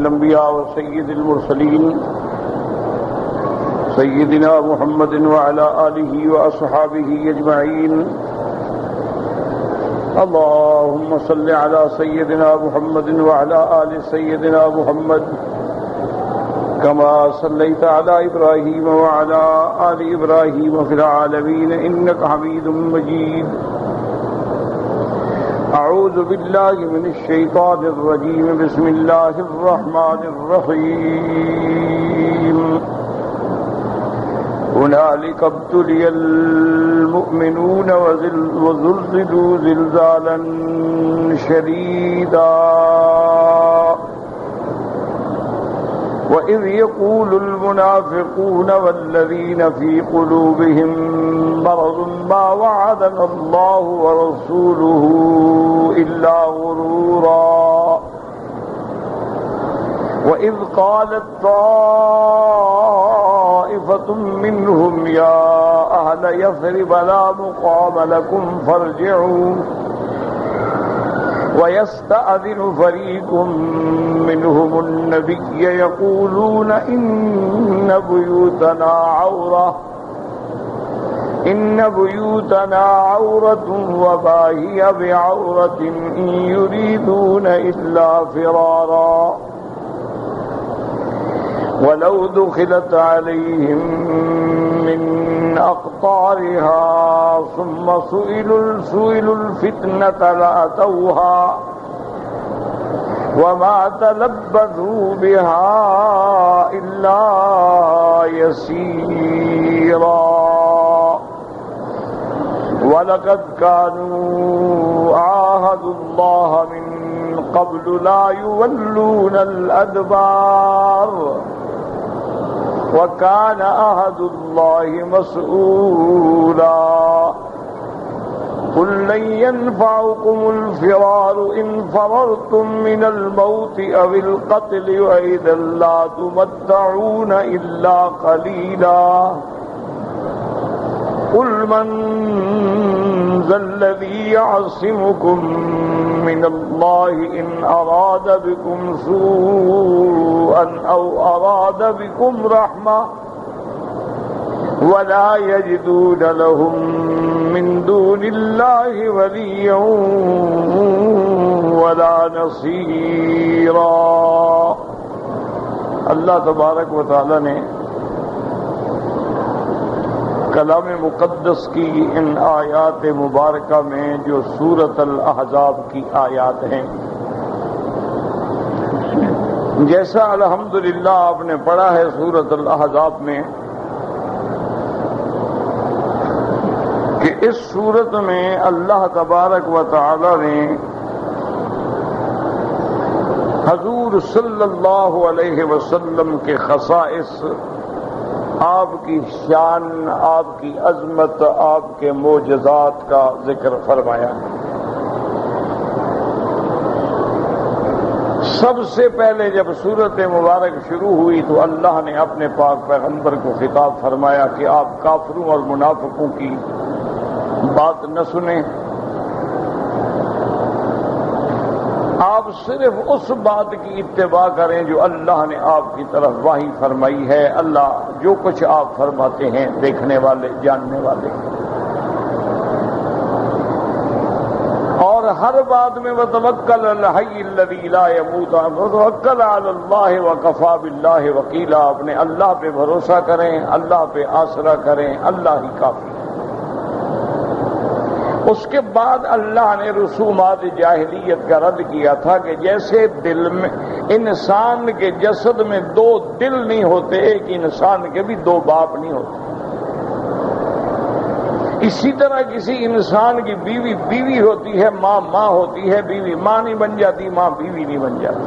الأنبياء وسيد المرسلين سيدنا محمد وعلى آله وأصحابه أجمعين اللهم صل على سيدنا محمد وعلى آل سيدنا محمد كما صليت على إبراهيم وعلى آل إبراهيم في العالمين إنك حميد مجيد أعوذ بالله من الشيطان الرجيم بسم الله الرحمن الرحيم هنالك ابتلي المؤمنون وزلزلوا زلزالا شديدا وإذ يقول المنافقون والذين في قلوبهم مرض ما وعدنا الله ورسوله إلا غرورا وإذ قالت طائفة منهم يا أهل يثرب لا مقام لكم فارجعوا ويستأذن فريق منهم النبي يقولون إن بيوتنا عورة وما هي بعورة إن يريدون إلا فرارا ولو دخلت عليهم من أقطارها ثم سئلوا الفتنة لأتوها وما تلبثوا بها إلا يسيرا ولقد كانوا عاهدوا الله من قبل لا يولون الأدبار وكان عهد الله مسؤولا قل لن ينفعكم الفرار إن فررتم من الموت أو القتل وإذا لا تمتعون إلا قليلا قل من ذا الذي يعصمكم من الله إن أراد بكم سوءا أو أراد بكم رحمة ولا يجدون لهم من دون الله وليا ولا نصيرا. اللہ تبارک و تعالی نے کلام مقدس کی ان آیات مبارکہ میں جو سورۃ الاحزاب کی آیات ہیں، جیسا الحمدللہ آپ نے پڑھا ہے سورۃ الاحزاب میں کہ اس سورت میں اللہ تبارک و تعالی نے حضور صلی اللہ علیہ وسلم کے خصائص، آپ کی شان، آپ کی عظمت، آپ کے معجزات کا ذکر فرمایا ہے۔ سب سے پہلے جب سورت مبارک شروع ہوئی تو اللہ نے اپنے پاک پیغمبر کو خطاب فرمایا کہ آپ کافروں اور منافقوں کی بات نہ سنیں، آپ صرف اس بات کی اتباع کریں جو اللہ نے آپ کی طرف وحی فرمائی ہے۔ اللہ جو کچھ آپ فرماتے ہیں دیکھنے والے، جاننے والے، اور ہر بات میں وتوکل علی الحی الذی لا یموت وتوکل علی اللہ وکفی باللہ وکیلا، اپنے اللہ پہ بھروسہ کریں، اللہ پہ آسرا کریں، اللہ ہی کافی۔ اس کے بعد اللہ نے رسومات جاہلیت کا رد کیا تھا کہ جیسے دل میں انسان کے جسد میں دو دل نہیں ہوتے، ایک انسان کے بھی دو باپ نہیں ہوتے، اسی طرح کسی انسان کی بیوی بیوی ہوتی ہے، ماں ماں ہوتی ہے، بیوی ماں نہیں بن جاتی، ماں بیوی نہیں بن جاتی۔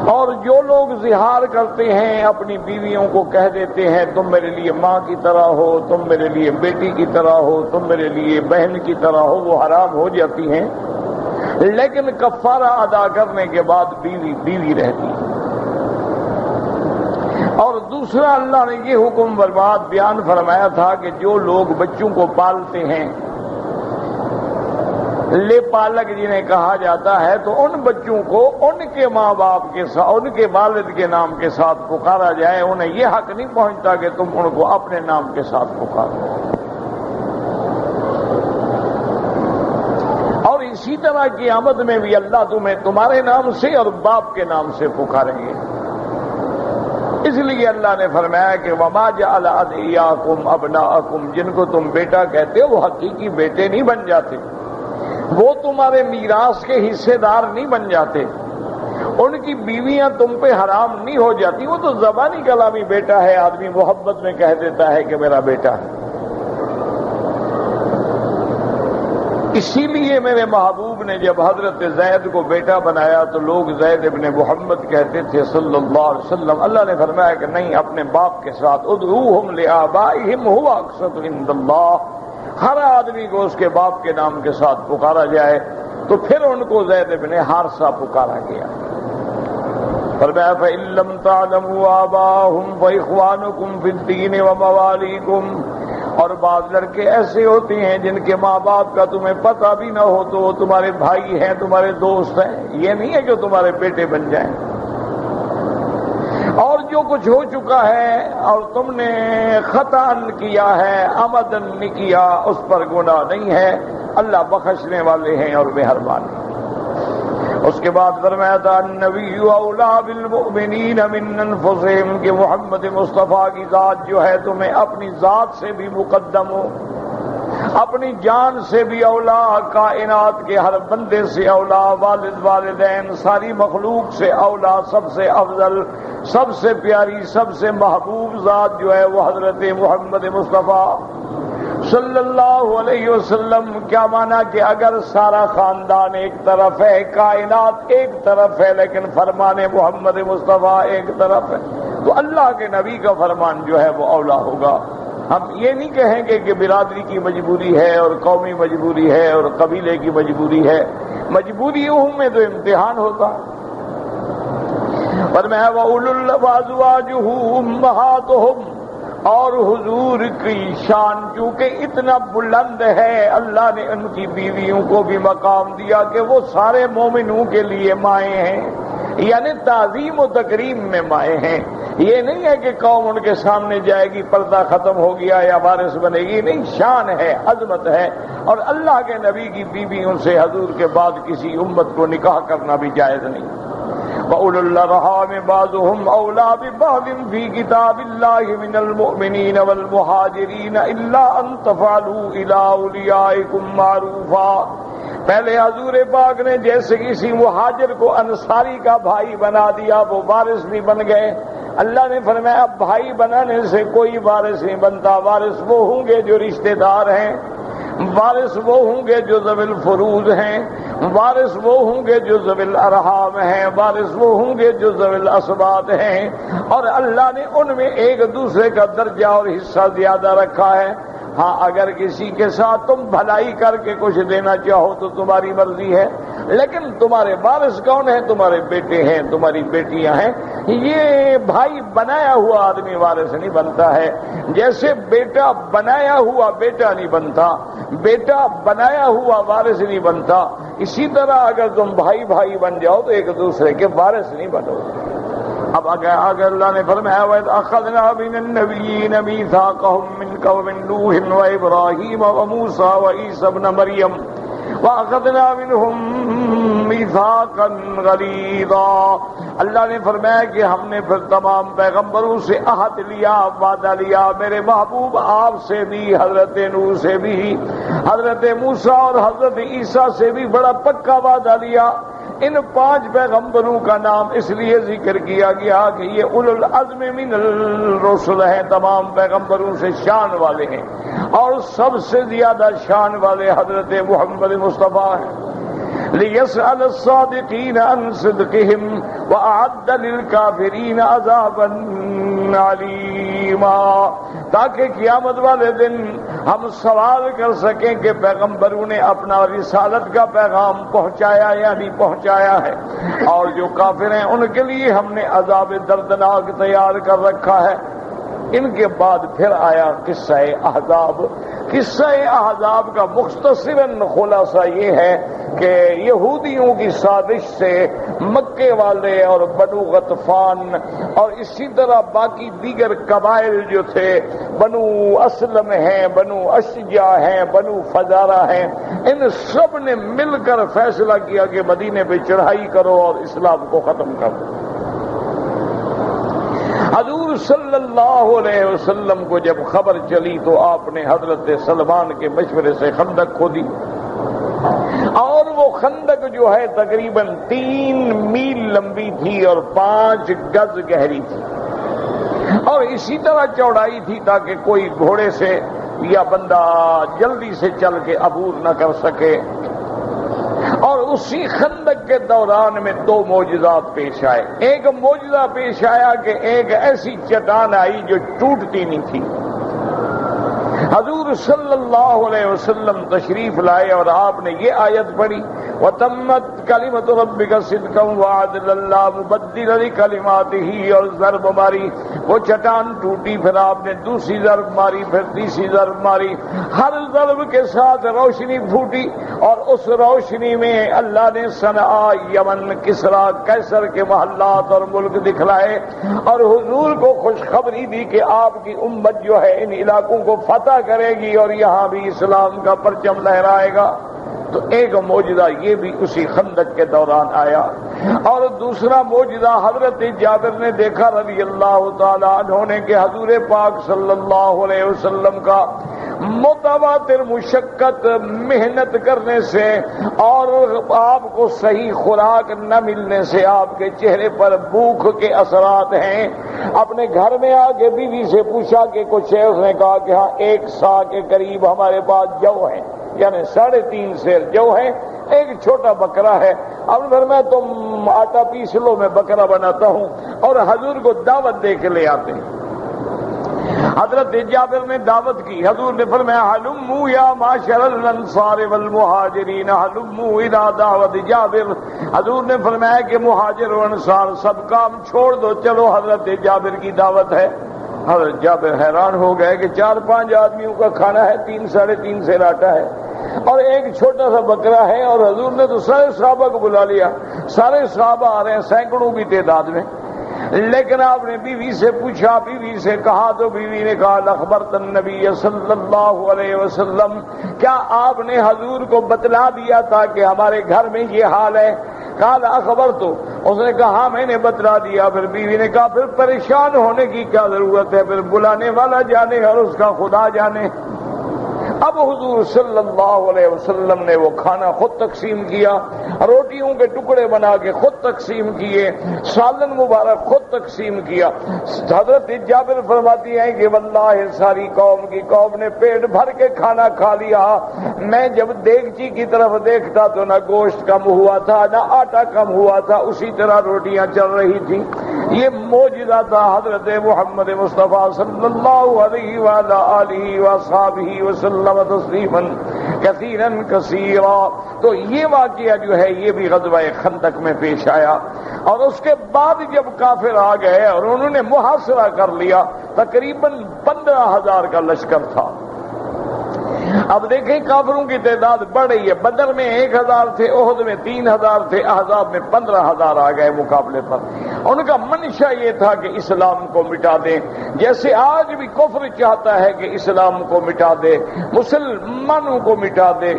اور جو لوگ زہار کرتے ہیں اپنی بیویوں کو کہہ دیتے ہیں تم میرے لیے ماں کی طرح ہو، تم میرے لیے بیٹی کی طرح ہو، تم میرے لیے بہن کی طرح ہو، وہ حرام ہو جاتی ہیں، لیکن کفارہ ادا کرنے کے بعد بیوی بیوی رہتی ہے۔ اور دوسرا اللہ نے یہ حکم برباد بیان فرمایا تھا کہ جو لوگ بچوں کو پالتے ہیں لے پالک جنہیں کہا جاتا ہے، تو ان بچوں کو ان کے ماں باپ کے ساتھ، ان کے والد کے نام کے ساتھ پکارا جائے، انہیں یہ حق نہیں پہنچتا کہ تم ان کو اپنے نام کے ساتھ پکارو۔ اور اسی طرح قیامت میں بھی اللہ تمہیں تمہارے نام سے اور باپ کے نام سے پکاریں گے۔ اس لیے اللہ نے فرمایا کہ وَمَا جَعَلَ أَدْعِيَاكُمْ أَبْنَاءَكُمْ، جن کو تم بیٹا کہتے ہو وہ حقیقی بیٹے نہیں بن جاتے، وہ تمہارے میراث کے حصے دار نہیں بن جاتے، ان کی بیویاں تم پہ حرام نہیں ہو جاتی، وہ تو زبانی کلامی بیٹا ہے، آدمی محبت میں کہہ دیتا ہے کہ میرا بیٹا ہے۔ اسی لیے میرے محبوب نے جب حضرت زید کو بیٹا بنایا تو لوگ زید ابن محمد کہتے تھے صلی اللہ علیہ وسلم۔ اللہ نے فرمایا کہ نہیں، اپنے باپ کے ساتھ ادعوہم لآبائہم ھو اقسط عند اللہ، ہر آدمی کو اس کے باپ کے نام کے ساتھ پکارا جائے، تو پھر ان کو زید ابن حارثہ پکارا گیا۔ فرمایا فَإِن لَّمْ تَعْلَمُوا آبَاءَهُمْ فَإِخْوَانُكُمْ فِي الدِّينِ وَمَوَالِيكُمْ، اور بعض لڑکے ایسے ہوتے ہیں جن کے ماں باپ کا تمہیں پتہ بھی نہ ہو تو وہ تمہارے بھائی ہیں، تمہارے دوست ہیں، یہ نہیں ہے کہ تمہارے بیٹے بن جائیں۔ اور جو کچھ ہو چکا ہے اور تم نے خطأ کیا ہے، عمدن نہیں کیا، اس پر گناہ نہیں ہے، اللہ بخشنے والے ہیں اور مہربان ہیں۔ اس کے بعد فرمایا تھا النبی اولا بالمؤمنین من انفسہم، کہ محمد مصطفیٰ کی ذات جو ہے تمہیں اپنی ذات سے بھی مقدم ہو، اپنی جان سے بھی اولا، کائنات کے ہر بندے سے اولا، والد والدین ساری مخلوق سے اولا، سب سے افضل، سب سے پیاری، سب سے محبوب ذات جو ہے وہ حضرت محمد مصطفیٰ صلی اللہ علیہ وسلم۔ کیا مانا کہ اگر سارا خاندان ایک طرف ہے، کائنات ایک طرف ہے، لیکن فرمان محمد مصطفیٰ ایک طرف ہے، تو اللہ کے نبی کا فرمان جو ہے وہ اولا ہوگا۔ ہم یہ نہیں کہیں گے کہ برادری کی مجبوری ہے اور قومی مجبوری ہے اور قبیلے کی مجبوری ہے، مجبوریوں میں تو امتحان ہوتا ہے۔ فرمایا وَأُولُوَازُوَاجُهُ أُمَّهَاتُهُمْ، اور حضور کی شان چونکہ اتنا بلند ہے، اللہ نے ان کی بیویوں کو بھی مقام دیا کہ وہ سارے مومنوں کے لیے مائیں ہیں، یعنی تعظیم و تکریم میں مائیں ہیں۔ یہ نہیں ہے کہ قوم ان کے سامنے جائے گی، پردہ ختم ہو گیا یا وارث بنے گی، نہیں، شان ہے، عظمت ہے۔ اور اللہ کے نبی کی بیویوں سے حضور کے بعد کسی امت کو نکاح کرنا بھی جائز نہیں۔ وَأُولُو الْأَرْحَامِ بَعْضُهُمْ أَوْلَىٰ بِبَعْضٍ فِي كِتَابِ اللَّهِ مِنَ الْمُؤْمِنِينَ وَالْمُهَاجِرِينَ إِلَّا أَن تَفْعَلُوا إِلَىٰ أَوْلِيَائِكُمْ مَعْرُوفًا، پہلے حضور پاک نے جیسے کسی مہاجر کو انصاری کا بھائی بنا دیا، وہ وارث بھی بن گئے۔ اللہ نے فرمایا اب بھائی بنانے سے کوئی وارث نہیں بنتا، وارث وہ ہوں گے جو رشتہ دار ہیں، وارث وہ ہوں گے جو ذوی الفروض ہیں، وارث وہ ہوں گے جو ذوی الارحام ہیں، وارث وہ ہوں گے جو ذوی الاسباط ہیں، اور اللہ نے ان میں ایک دوسرے کا درجہ اور حصہ زیادہ رکھا ہے۔ ہاں اگر کسی کے ساتھ تم بھلائی کر کے کچھ دینا چاہو تو تمہاری مرضی ہے، لیکن تمہارے وارث کون ہیں؟ تمہارے بیٹے ہیں، تمہاری بیٹیاں ہیں۔ یہ بھائی بنایا ہوا آدمی وارث نہیں بنتا ہے، جیسے بیٹا بنایا ہوا بیٹا نہیں بنتا، بیٹا بنایا ہوا وارث نہیں بنتا، اسی طرح اگر تم بھائی بھائی بن جاؤ تو ایک دوسرے کے وارث نہیں بنو۔ اب اگر اللہ نے فرمایا وَإِذْ أَخَذْنَا مِنَ النَّبِيِّينَ مِيثَاقَهُم مِّن قَوْمِ نُوحٍ وَإِبْرَاهِيمَ وَمُوسَىٰ وَعِيسَىٰ ابْنَ مَرْيَمَ وَأَخَذْنَا مِنْهُم مِّيثَاقًا غَلِيظًا، اللہ نے فرمایا کہ ہم نے پھر تمام پیغمبروں سے عہد لیا، وعدہ لیا، میرے محبوب آپ سے بھی، حضرت نوح سے بھی، حضرت موسیٰ اور حضرت عیسیٰ سے بھی بڑا پکا وعدہ لیا۔ ان 5 پیغمبروں کا نام اس لیے ذکر کیا گیا کہ یہ اولو العزم من الرسل ہیں، تمام پیغمبروں سے شان والے ہیں، اور سب سے زیادہ شان والے حضرت محمد مصطفیٰ ہیں۔ لِيَسْأَلَ الصَّادِقِينَ عَنْ صِدْقِهِمْ وَأَعَدَّ لِلْكَافِرِينَ عَذَابًا عَلِيمًا، تاکہ قیامت والے دن ہم سوال کر سکیں کہ پیغمبروں نے اپنا رسالت کا پیغام پہنچایا یا نہیں پہنچایا ہے، اور جو کافر ہیں ان کے لیے ہم نے عذاب دردناک تیار کر رکھا ہے۔ ان کے بعد پھر آیا قصہ احزاب۔ قصہ احزاب کا مختصراً خلاصہ یہ ہے کہ یہودیوں کی سازش سے مکے والے اور بنو غطفان اور اسی طرح باقی دیگر قبائل جو تھے، بنو اسلم ہیں، بنو اشجع ہیں، بنو فزارہ ہیں، ان سب نے مل کر فیصلہ کیا کہ مدینے پہ چڑھائی کرو اور اسلام کو ختم کرو۔ حضور صلی اللہ علیہ وسلم کو جب خبر چلی تو آپ نے حضرت سلمان کے مشورے سے خندق کھودی، اور وہ خندق جو ہے تقریباً 3 میل لمبی تھی اور 5 گز گہری تھی، اور اسی طرح چوڑائی تھی تاکہ کوئی گھوڑے سے یا بندہ جلدی سے چل کے عبور نہ کر سکے۔ اور اسی خندق کے دوران میں 2 معجزات پیش آئے۔ ایک معجزہ پیش آیا کہ ایک ایسی چٹان آئی جو ٹوٹتی نہیں تھی۔ حضور صلی اللہ علیہ وسلم تشریف لائے اور آپ نے یہ آیت پڑھی، وَتَمَّتْ كَلِمَةُ رَبِّكَ صِدْقًا وَعَدْلًا لَّا مُبَدِّلَ لِكَلِمَاتِهِ، اور ضرب ماری، وہ چٹان ٹوٹی، پھر آپ نے دوسری ضرب ماری، پھر تیسری ضرب ماری، ہر ضرب کے ساتھ روشنی پھوٹی، اور اس روشنی میں اللہ نے صنعاء، یمن، کسرا، قیصر کے محلات اور ملک دکھلائے، اور حضور کو خوشخبری دی کہ آپ کی امت جو ہے ان علاقوں کو فتح کرے گی اور یہاں بھی اسلام کا پرچم لہرائے گا۔ تو ایک معجزہ یہ بھی اسی خندق کے دوران آیا، اور دوسرا معجزہ حضرت جابر نے دیکھا رضی اللہ تعالیٰ عنہ نے کہ حضور پاک صلی اللہ علیہ وسلم کا متواتر مشقت، محنت کرنے سے اور آپ کو صحیح خوراک نہ ملنے سے آپ کے چہرے پر بھوک کے اثرات ہیں۔ اپنے گھر میں آ کے بیوی سے پوچھا کہ کچھ ہے، اس نے کہا کہ ہاں 1 سا کے قریب ہمارے پاس جو ہے، یعنی 3.5 سیر جو ہے، ایک چھوٹا بکرا ہے۔ اب فرمایا تم آٹا پیس لو، میں بکرا بناتا ہوں، اور حضور کو دعوت دے کے لے آتے ہیں۔ حضرت جابر نے دعوت کی، حضور نے فرمایا ہلموا یا معاشر الانصار والمہاجرین ہلموا الی دعوت جابر۔ حضور نے فرمایا کہ مہاجر و انصار سب کام چھوڑ دو، چلو حضرت جابر کی دعوت ہے۔ حضرت جابر حیران ہو گئے کہ 4-5 آدمیوں کا کھانا ہے، 3-3.5 سیر آٹا ہے اور ایک چھوٹا سا بکرا ہے، اور حضور نے تو سارے صحابہ کو بلا لیا، سارے صحابہ آ رہے ہیں، سینکڑوں کی تعداد میں۔ لیکن آپ نے بیوی سے پوچھا، بیوی سے کہا تو بیوی نے کہا اخبرت النبی صلی اللہ علیہ وسلم، کیا آپ نے حضور کو بتلا دیا تھا کہ ہمارے گھر میں یہ حال ہے؟ قال اخبر تو، اس نے کہا ہاں میں نے بتلا دیا۔ پھر بیوی نے کہا پھر پریشان ہونے کی کیا ضرورت ہے، پھر بلانے والا جانے اور اس کا خدا جانے۔ اب حضور صلی اللہ علیہ وسلم نے وہ کھانا خود تقسیم کیا، روٹیوں کے ٹکڑے بنا کے خود تقسیم کیے، سالن مبارک خود تقسیم کیا۔ حضرت جابر فرماتی ہیں کہ واللہ ساری قوم نے پیٹ بھر کے کھانا کھا لیا۔ میں جب دیگچی کی طرف دیکھتا تو نہ گوشت کم ہوا تھا نہ آٹا کم ہوا تھا، اسی طرح روٹیاں چل رہی تھیں۔ یہ معجزہ تھا حضرت محمد مصطفیٰ صلی اللہ علیہ وآلہ وصحبہ وسلم تسلیما کثیرا کثیرا۔ تو یہ واقعہ جو ہے یہ بھی غزوہ خندق میں پیش آیا، اور اس کے بعد جب کافر آ گئے اور انہوں نے محاصرہ کر لیا، تقریباً 15,000 کا لشکر تھا۔ اب دیکھیں کافروں کی تعداد بڑھ رہی ہے، بدر میں 1,000 تھے، احد میں 3,000 تھے، احزاب میں 15,000 آ گئے مقابلے پر۔ ان کا منشا یہ تھا کہ اسلام کو مٹا دیں، جیسے آج بھی کفر چاہتا ہے کہ اسلام کو مٹا دے، مسلمانوں کو مٹا دے،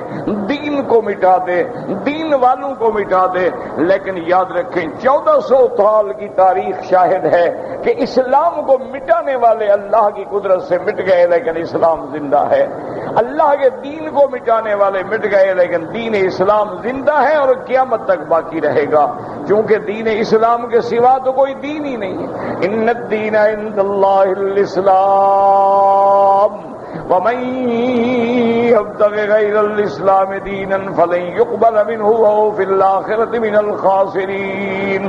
دین کو مٹا دے، دین والوں کو مٹا دے۔ لیکن یاد رکھیں 1400 سال کی تاریخ شاہد ہے کہ اسلام کو مٹانے والے اللہ کی قدرت سے مٹ گئے، لیکن اسلام زندہ ہے۔ اللہ کے دین کو مٹانے والے مٹ گئے، لیکن دین اسلام زندہ ہے اور قیامت تک باقی رہے گا، کیونکہ دین اسلام کے سوا تو کوئی دین ہی نہیں ہے۔ ان الدین عند اللہ الاسلام ومن يبتغ غیر الاسلام دینا فلن يقبل منه وهو في الآخرة من الخاسرین۔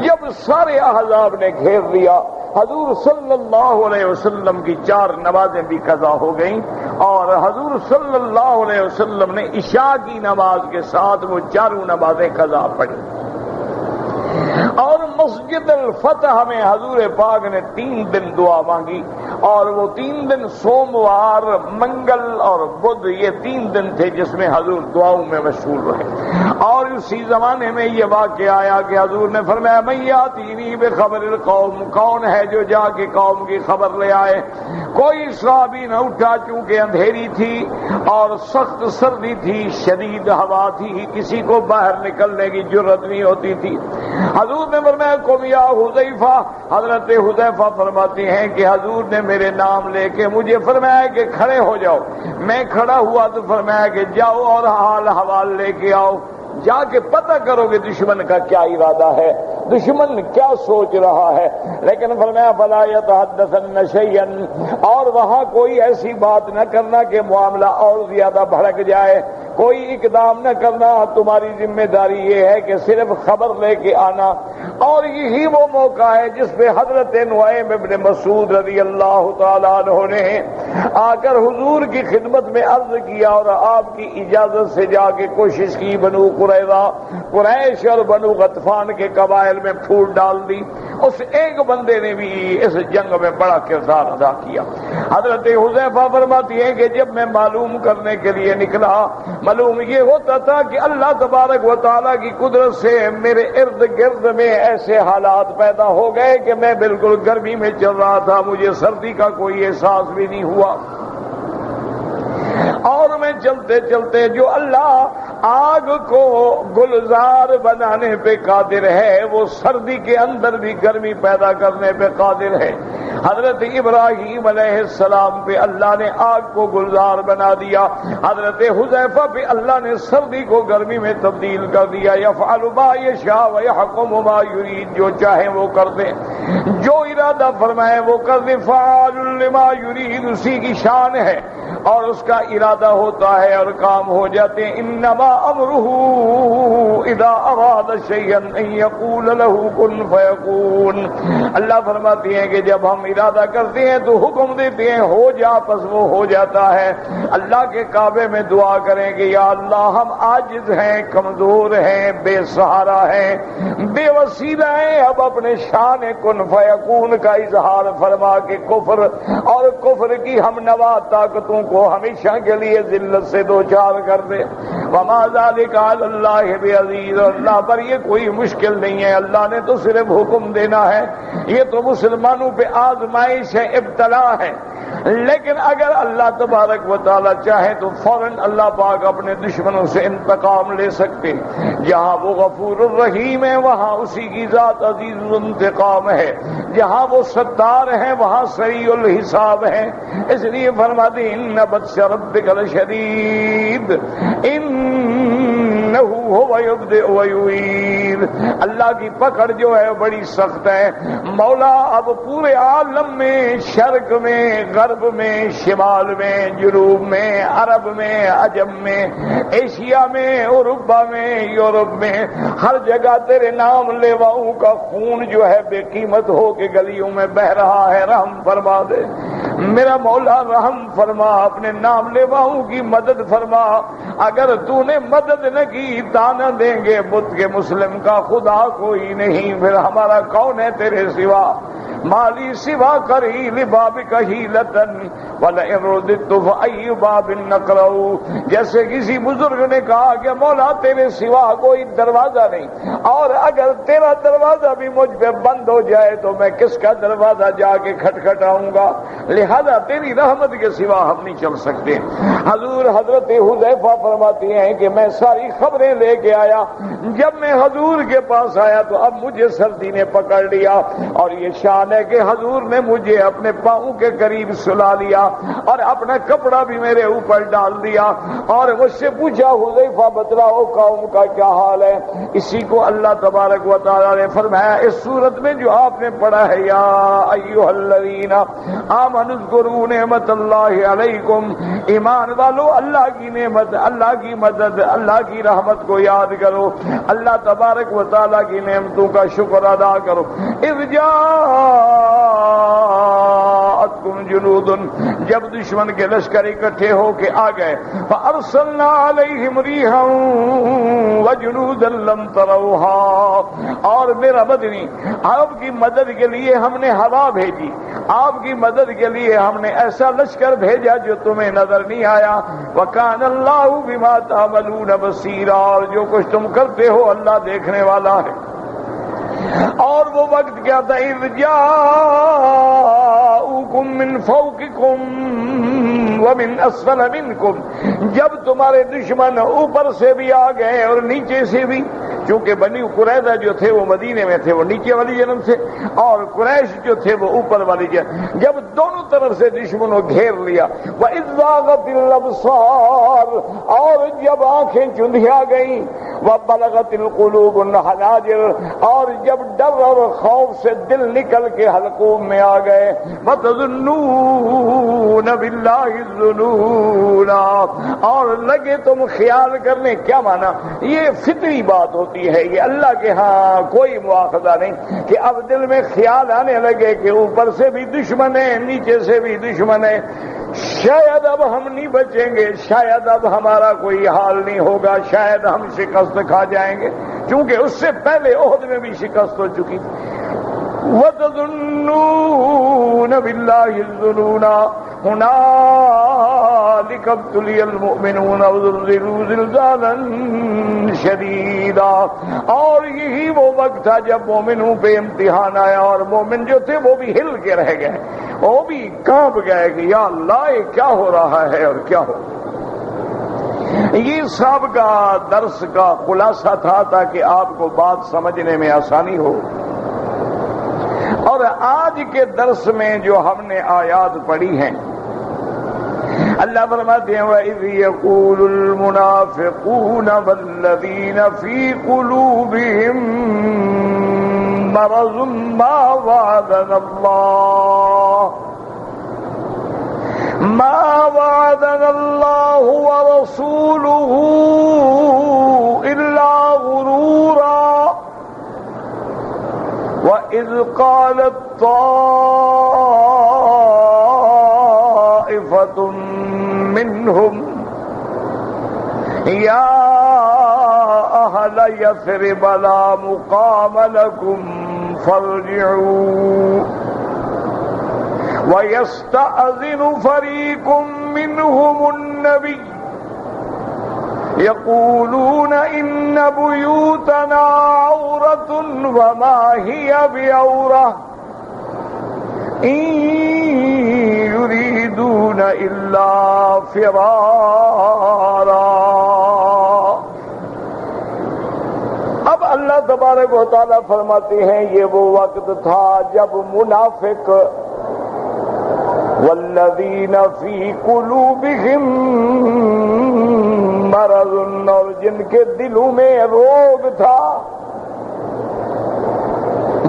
جب سارے احزاب نے گھیر لیا، حضور صلی اللہ علیہ وسلم کی 4 نمازیں بھی قضا ہو گئیں، اور حضور صلی اللہ علیہ وسلم نے عشاء کی نماز کے ساتھ وہ 4 نمازیں قضا پڑھی، اور مسجد الفتح میں حضور پاک نے 3 دن دعا مانگی، اور وہ 3 دن سوموار، منگل اور بدھ، یہ 3 دن تھے جس میں حضور دعاؤں میں مشغول رہے۔ اور اسی زمانے میں یہ واقعہ آیا کہ حضور نے فرمایا من یاتینی بخبر القوم، کون ہے جو جا کے قوم کی خبر لے آئے؟ کوئی صحابی نہ اٹھا، چونکہ اندھیری تھی اور سخت سردی تھی، شدید ہوا تھی، کسی کو باہر نکلنے کی جرأت نہیں ہوتی تھی۔ حضور نے فرمایا قم یا حذیفہ، حضرت حذیفہ فرماتے ہیں کہ حضور نے میرے نام لے کے مجھے فرمایا کہ کھڑے ہو جاؤ۔ میں کھڑا ہوا تو فرمایا کہ جاؤ اور حال حوال لے کے آؤ، جا کے پتہ کرو کہ دشمن کا کیا ارادہ ہے، دشمن کیا سوچ رہا ہے۔ لیکن فرمایا فلا یتحدثن شیئا، اور وہاں کوئی ایسی بات نہ کرنا کہ معاملہ اور زیادہ بھڑک جائے، کوئی اقدام نہ کرنا، تمہاری ذمہ داری یہ ہے کہ صرف خبر لے کے آنا۔ اور یہی وہ موقع ہے جس پہ حضرت نعیم ابن مسعود رضی اللہ تعالیٰ عنہ نے آ کر حضور کی خدمت میں عرض کیا اور آپ کی اجازت سے جا کے کوشش کی بنو قریظہ، قریش اور بنو غطفان کے قبائل میں پھوٹ ڈال دی۔ اس ایک بندے نے بھی اس جنگ میں بڑا کردار ادا کیا۔ حضرت حذیفہ فرماتی ہیں کہ جب میں معلوم کرنے کے لیے نکلا، معلوم یہ ہوتا تھا کہ اللہ تبارک و تعالیٰ کی قدرت سے میرے ارد گرد میں ایسے حالات پیدا ہو گئے کہ میں بالکل گرمی میں چل رہا تھا، مجھے سردی کا کوئی احساس بھی نہیں ہوا۔ اور میں چلتے چلتے، جو اللہ آگ کو گلزار بنانے پہ قادر ہے وہ سردی کے اندر بھی گرمی پیدا کرنے پہ قادر ہے۔ حضرت ابراہیم علیہ السلام پہ اللہ نے آگ کو گلزار بنا دیا، حضرت حذیفہ پہ اللہ نے سردی کو گرمی میں تبدیل کر دیا۔ یفعل ما یشاء ویحکم ما یرید، جو چاہے وہ کر دے، جو ارادہ فرمائے وہ کر دے۔ فعال لما یرید، اسی کی شان ہے اور اس کا ارادہ ہوتا ہے اور کام ہو جاتے ہیں۔ انما امرہ اذا اراد شیئا ان یقول له کن فیکون، اللہ فرماتے ہیں کہ جب ہم ارادہ کرتے ہیں تو حکم دیتے ہیں ہو جا، پس وہ ہو جاتا ہے۔ اللہ کے کعبے میں دعا کریں کہ یا اللہ ہم عاجز ہیں، کمزور ہیں، بے سہارا ہیں، بے وسیلہ ہیں، اب اپنے شان کن فیکون کا اظہار فرما کے کفر اور کفر کی ہم نوا طاقتوں کو ہمیشہ کے لیے ذلت سے دوچار کر دے۔ وما ذلک علی اللہ بعزیز، اللہ پر یہ کوئی مشکل نہیں ہے، اللہ نے تو صرف حکم دینا ہے۔ یہ تو مسلمانوں پہ آزمائش ہے، ابتلا ہے، لیکن اگر اللہ تبارک و تعالی چاہے تو فوراً اللہ پاک اپنے دشمنوں سے انتقام لے سکتے۔ جہاں وہ غفور الرحیم ہے وہاں اسی کی ذات عزیز الانتقام ہے، جہاں وہ ستار ہیں وہاں سریع الحساب ہے۔ اس لیے فرماتے ان بطش ربک لشدید انہ هو یبدئ ویعید، اللہ کی پکڑ جو ہے بڑی سخت ہے۔ مولا اب پورے عالم میں، شرق میں، غرب میں، شمال میں، جنوب میں، عرب میں، عجم میں، ایشیا میں، اوروپا میں، یورپ میں، ہر جگہ تیرے نام لیواؤں کا خون جو ہے بے قیمت ہو کے گلیوں میں بہ رہا ہے، رحم فرما دے میرا مولا، رحم فرما، اپنے نام لیواؤں کی مدد فرما۔ اگر تو نے مدد نہ کی تانا دیں گے بت کے مسلم کا خدا کوئی نہیں، پھر ہمارا کون ہے تیرے سوا؟ مالی سوا کری لباب کہیلتن ولئن رددت فأی باب نقرؤ، جیسے کسی بزرگ نے کہا کہ مولا تیرے سوا کوئی دروازہ نہیں، اور اگر تیرا دروازہ بھی مجھ پہ بند ہو جائے تو میں کس کا دروازہ جا کے کھٹکھٹاؤں گا؟ لہذا تیری رحمت کے سوا ہم نہیں چل سکتے۔ حضور حضرت حذیفہ فرماتے ہیں کہ میں ساری خبریں لے کے آیا، جب میں حضور کے پاس آیا تو اب مجھے سردی نے پکڑ لیا، اور یہ شان ہے کہ حضور نے مجھے اپنے پاؤں کے قریب سلا لیا اور اپنا کپڑا بھی میرے اوپر ڈال دیا، اور مجھ سے پوچھا حذیفہ بتلاؤ قوم کا کیا حال ہے؟ اسی کو اللہ تبارک و تعالی نے فرمایا اس صورت میں جو آپ نے پڑھا ہے، یا ایھا الذین آمنوا اذکروا نعمت اللہ علیکم، ایمان والو اللہ کی نعمت، اللہ کی مدد، اللہ کی رحمت کو یاد کرو، اللہ تبارک و تعالی کی نعمتوں کا شکر ادا کرو۔ اذ جاء جاءتکم جنود، جب دشمن کے لشکر اکٹھے ہو کے آ گئے، فارسلنا علیہم ریحا وجنودا لم تروها، اور میرا مدنی آپ کی مدد کے لیے ہم نے ہوا بھیجی، آپ کی مدد کے لیے ہم نے ایسا لشکر بھیجا جو تمہیں نظر نہیں آیا۔ وَكَانَ اللَّهُ بِمَا تَعْمَلُونَ بَصِيرًا، اور جو کچھ تم کرتے ہو اللہ دیکھنے والا ہے۔ اور وہ وقت کیا تھا، اِذْ جَاءُوكُم مِّن فَوْقِكُمْ وَمِنْ أَسْفَلَ مِنْكُمْ، جب تمہارے دشمن اوپر سے بھی آ گئے اور نیچے سے بھی، چونکہ بنی قریظہ جو تھے وہ مدینے میں تھے، وہ نیچے والی جنم سے، اور قریش جو تھے وہ اوپر والی جنم، جب دونوں طرف سے دشمنوں گھیر لیا، وَإِذْ زَاغَتِ الْأَبْصَارُ، اور جب آنکھیں چندھیا گئیں، وَبَلَغَتِ الْقُلُوبُ الْحَنَاجِرَ، اور جب ڈر اور خوف سے دل نکل کے حلقوم میں آ گئے، وَتَظُنُّونَ بِاللَّهِ الظُّنُونَا، اور لگے تم خیال کرنے، کیا مانا، یہ فطری بات ہوتی ہے، یہ اللہ کے ہاں کوئی مواخذہ نہیں کہ اب دل میں خیال آنے لگے کہ اوپر سے بھی دشمن ہے نیچے سے بھی دشمن ہے، شاید اب ہم نہیں بچیں گے، شاید اب ہمارا کوئی حال نہیں ہوگا، شاید ہم شکست کھا جائیں گے، چونکہ اس سے پہلے احد میں بھی شکست ہو چکی۔ وَتَظُنُّونَ بِاللَّهِ الظُّنُونَا هُنَالِكَ ابْتُلِيَ الْمُؤْمِنُونَ وَزُلْزِلُوا زِلْزَالًا شَدِيدًا، اور یہی وہ وقت تھا جب مومنوں پہ امتحان آیا، اور مومن جو تھے وہ بھی ہل کے رہ گئے، وہ بھی کانپ گئے کہ یا اللہ یہ کیا ہو رہا ہے اور کیا ہو۔ یہ سابقہ درس کا خلاصہ تھا تاکہ آپ کو بات سمجھنے میں آسانی ہو۔ اور آج کے درس میں جو ہم نے آیات پڑھی ہیں، اللہ فرماتے ہیں وَإِذْ يَقُولُ الْمُنَافِقُونَ وَالَّذِينَ فِي قُلُوبِهِم مَّرَضٌ مَّا وَعَدَنَا اللَّهُ وَرَسُولُهُ إِلَّا غُرُورًا، وَإِذْ قَالَتْ طَائِفَةٌ مِّنْهُمْ يَا أَهْلَ يَثْرِبَ لَا مُقَامَ لَكُمْ فَارْجِعُوا، وَيَسْتَأْذِنُ فَرِيقٌ مِّنْهُمُ النَّبِيَّ يَقُولُونَ إِنَّ بُيُوتَنَا عَوْرَةٌ وَمَا هِيَ بِعَوْرَةٍ إِن يُرِيدُونَ إِلَّا فِرَارًا۔ اب اللہ تبارک و تعالیٰ فرماتے ہیں یہ وہ وقت تھا جب منافق والذین فی قلوبہم مرض، اور جن کے دلوں میں روگ تھا،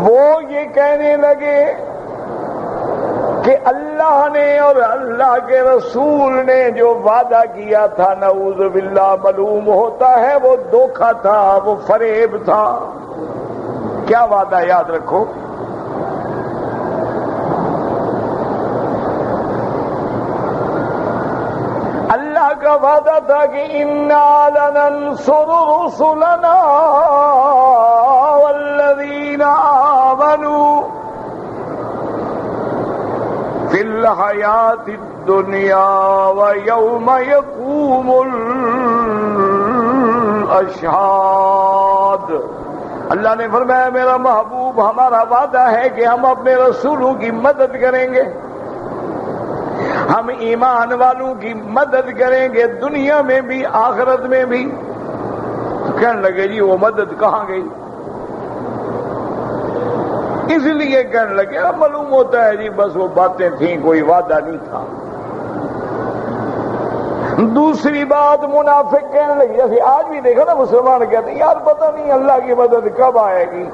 وہ یہ کہنے لگے کہ اللہ نے اور اللہ کے رسول نے جو وعدہ کیا تھا نعوذ باللہ معلوم ہوتا ہے وہ دھوکہ تھا، وہ فریب تھا۔ کیا وعدہ یاد رکھو، اللہ کا وعدہ تھا کہ اِنَّا لَنَنصُرُ رُسُلَنَا وَالَّذِينَ آمَنُوا فِي الْحَيَاةِ الدُّنْيَا وَيَوْمَ يَقُومُ الْأَشْهَادُ۔ اللہ نے فرمایا میرا محبوب ہمارا وعدہ ہے کہ ہم اپنے رسولوں کی مدد کریں گے، ہم ایمان والوں کی مدد کریں گے دنیا میں بھی آخرت میں بھی۔ تو کہنے لگے جی وہ مدد کہاں گئی؟ اس لیے کہنے لگے معلوم ہوتا ہے جی بس وہ باتیں تھیں، کوئی وعدہ نہیں تھا۔ دوسری بات منافق کہنے لگے، جیسے آج بھی دیکھا نا مسلمان کہتے ہیں یار پتہ نہیں اللہ کی مدد کب آئے گی۔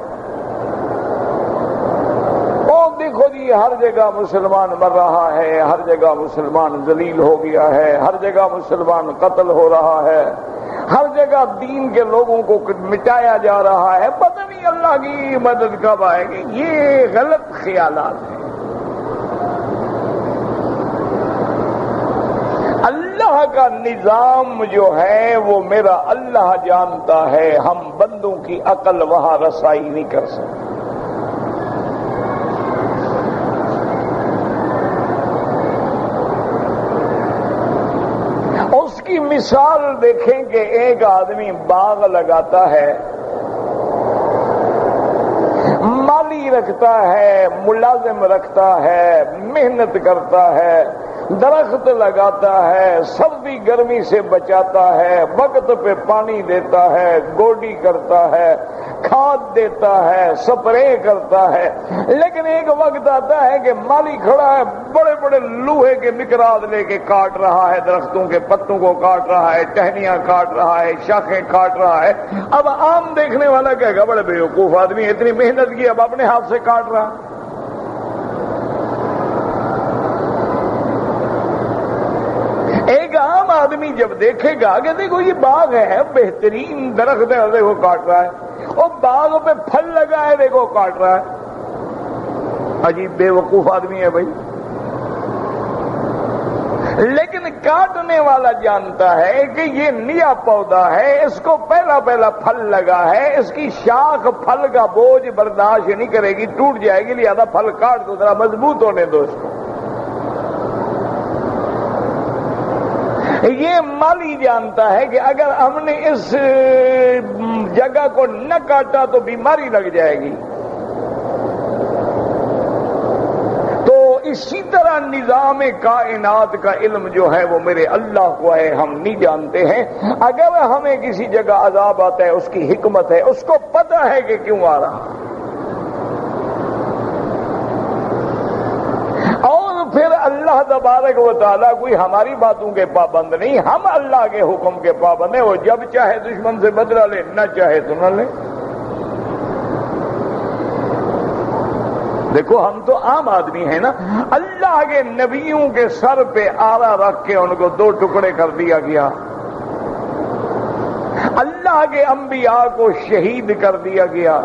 دیکھو جی ہر جگہ مسلمان مر رہا ہے، ہر جگہ مسلمان ذلیل ہو گیا ہے، ہر جگہ مسلمان قتل ہو رہا ہے، ہر جگہ دین کے لوگوں کو مٹایا جا رہا ہے، پتہ نہیں اللہ کی مدد کب آئے گی۔ یہ غلط خیالات ہیں، کا نظام جو ہے وہ میرا اللہ جانتا ہے، ہم بندوں کی عقل وہاں رسائی نہیں کر سکتے۔ اس کی مثال دیکھیں کہ ایک آدمی باغ لگاتا ہے، مالی رکھتا ہے، ملازم رکھتا ہے، محنت کرتا ہے، درخت لگاتا ہے، سردی گرمی سے بچاتا ہے، وقت پہ پانی دیتا ہے، گوڈی کرتا ہے، کھاد دیتا ہے، سپرے کرتا ہے، لیکن ایک وقت آتا ہے کہ مالی کھڑا ہے، بڑے بڑے لوہے کے مکراز لے کے کاٹ رہا ہے، درختوں کے پتوں کو کاٹ رہا ہے، ٹہنیاں کاٹ رہا ہے، شاخیں کاٹ رہا ہے۔ اب عام دیکھنے والا کہے گا بڑے بیوقوف آدمی، اتنی محنت کی اب اپنے ہاتھ سے کاٹ رہا۔ ایک عام آدمی جب دیکھے گا کہ دیکھو یہ باغ ہے، بہترین درخت ہے، دیکھو کاٹ رہا ہے، اور باغ پہ پھل لگا ہے، دیکھو کاٹ رہا ہے، عجیب بے وقوف آدمی ہے بھائی۔ لیکن کاٹنے والا جانتا ہے کہ یہ نیا پودا ہے، اس کو پہلا پہلا پھل لگا ہے، اس کی شاخ پھل کا بوجھ برداشت نہیں کرے گی، ٹوٹ جائے گی، لہذا پھل کاٹ دو، ذرا مضبوط ہونے دو اس کو۔ یہ مالی جانتا ہے کہ اگر ہم نے اس جگہ کو نہ کاٹا تو بیماری لگ جائے گی۔ تو اسی طرح نظام کائنات کا علم جو ہے وہ میرے اللہ کو ہے، ہم نہیں جانتے ہیں۔ اگر ہمیں کسی جگہ عذاب آتا ہے اس کی حکمت ہے، اس کو پتہ ہے کہ کیوں آ رہا۔ پھر اللہ تبارک و تعالیٰ کوئی ہماری باتوں کے پابند نہیں، ہم اللہ کے حکم کے پابند ہیں۔ وہ جب چاہے دشمن سے بدلہ لے، نہ چاہے تو نہ لے۔ دیکھو ہم تو عام آدمی ہیں نا، اللہ کے نبیوں کے سر پہ آرا رکھ کے ان کو دو ٹکڑے کر دیا گیا، اللہ کے انبیاء کو شہید کر دیا گیا،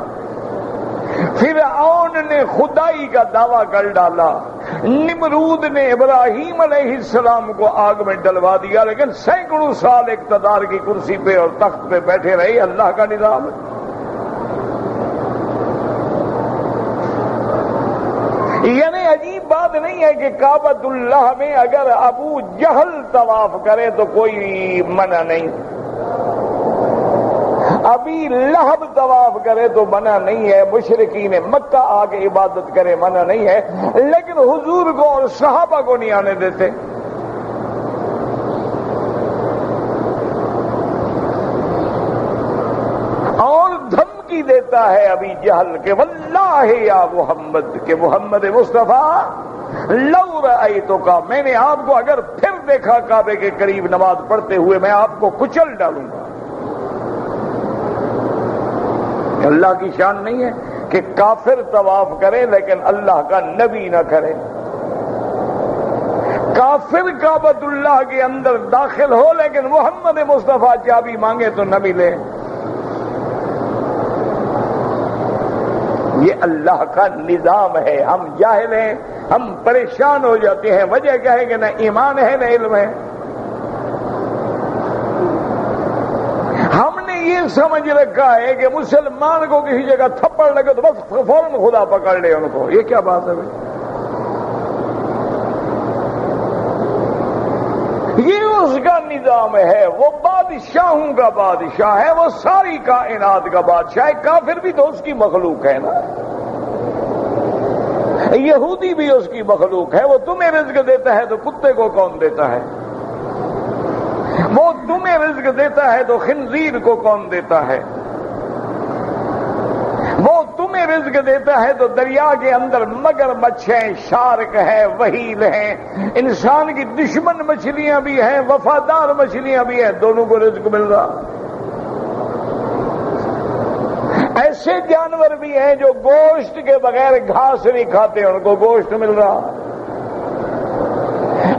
فرعون نے خدائی کا دعویٰ کر ڈالا، نمرود نے ابراہیم علیہ السلام کو آگ میں ڈلوا دیا، لیکن سینکڑوں سال اقتدار کی کرسی پہ اور تخت پہ بیٹھے رہے۔ اللہ کا نظام ہے۔ یعنی عجیب بات نہیں ہے کہ کعبۃ اللہ میں اگر ابو جہل طواف کرے تو کوئی منع نہیں، ابھی لہب طواف کرے تو منع نہیں ہے، مشرکین مکہ آ کے عبادت کرے منع نہیں ہے، لیکن حضور کو اور صحابہ کو نہیں آنے دیتے۔ اور دھمکی دیتا ہے ابھی جہل کہ واللہ یا محمد، کہ محمد مصطفیٰ لو رأیتک، میں نے آپ کو اگر پھر دیکھا کعبے کے قریب نماز پڑھتے ہوئے میں آپ کو کچل ڈالوں گا۔ اللہ کی شان نہیں ہے کہ کافر طواف کرے لیکن اللہ کا نبی نہ کرے، کافر کعبۃ اللہ کے اندر داخل ہو لیکن محمد مصطفیٰ چابی مانگے تو نہ ملے۔ یہ اللہ کا نظام ہے، ہم جاہل ہیں، ہم پریشان ہو جاتے ہیں۔ وجہ کیا ہے کہ نہ ایمان ہے نہ علم ہے۔ ہم نے یہ سمجھ رکھا ہے کہ مسلمان کو کسی جگہ تھپڑ لگے تو بس فوراً خدا پکڑ لے ان کو۔ یہ کیا بات ہے بھائی؟ یہ اس کا نظام ہے، وہ بادشاہوں کا بادشاہ ہے، وہ ساری کائنات کا بادشاہ ہے۔ کافر بھی تو اس کی مخلوق ہے نا، یہودی بھی اس کی مخلوق ہے۔ وہ تمہیں رزق دیتا ہے تو کتے کو کون دیتا ہے؟ وہ تمہیں رزق دیتا ہے تو خنزیر کو کون دیتا ہے؟ وہ تمہیں رزق دیتا ہے تو دریا کے اندر مگرمچھ ہیں، شارک ہے، وہیل ہیں، انسان کی دشمن مچھلیاں بھی ہیں، وفادار مچھلیاں بھی ہیں، دونوں کو رزق مل رہا۔ ایسے جانور بھی ہیں جو گوشت کے بغیر گھاس نہیں کھاتے، ان کو گوشت مل رہا۔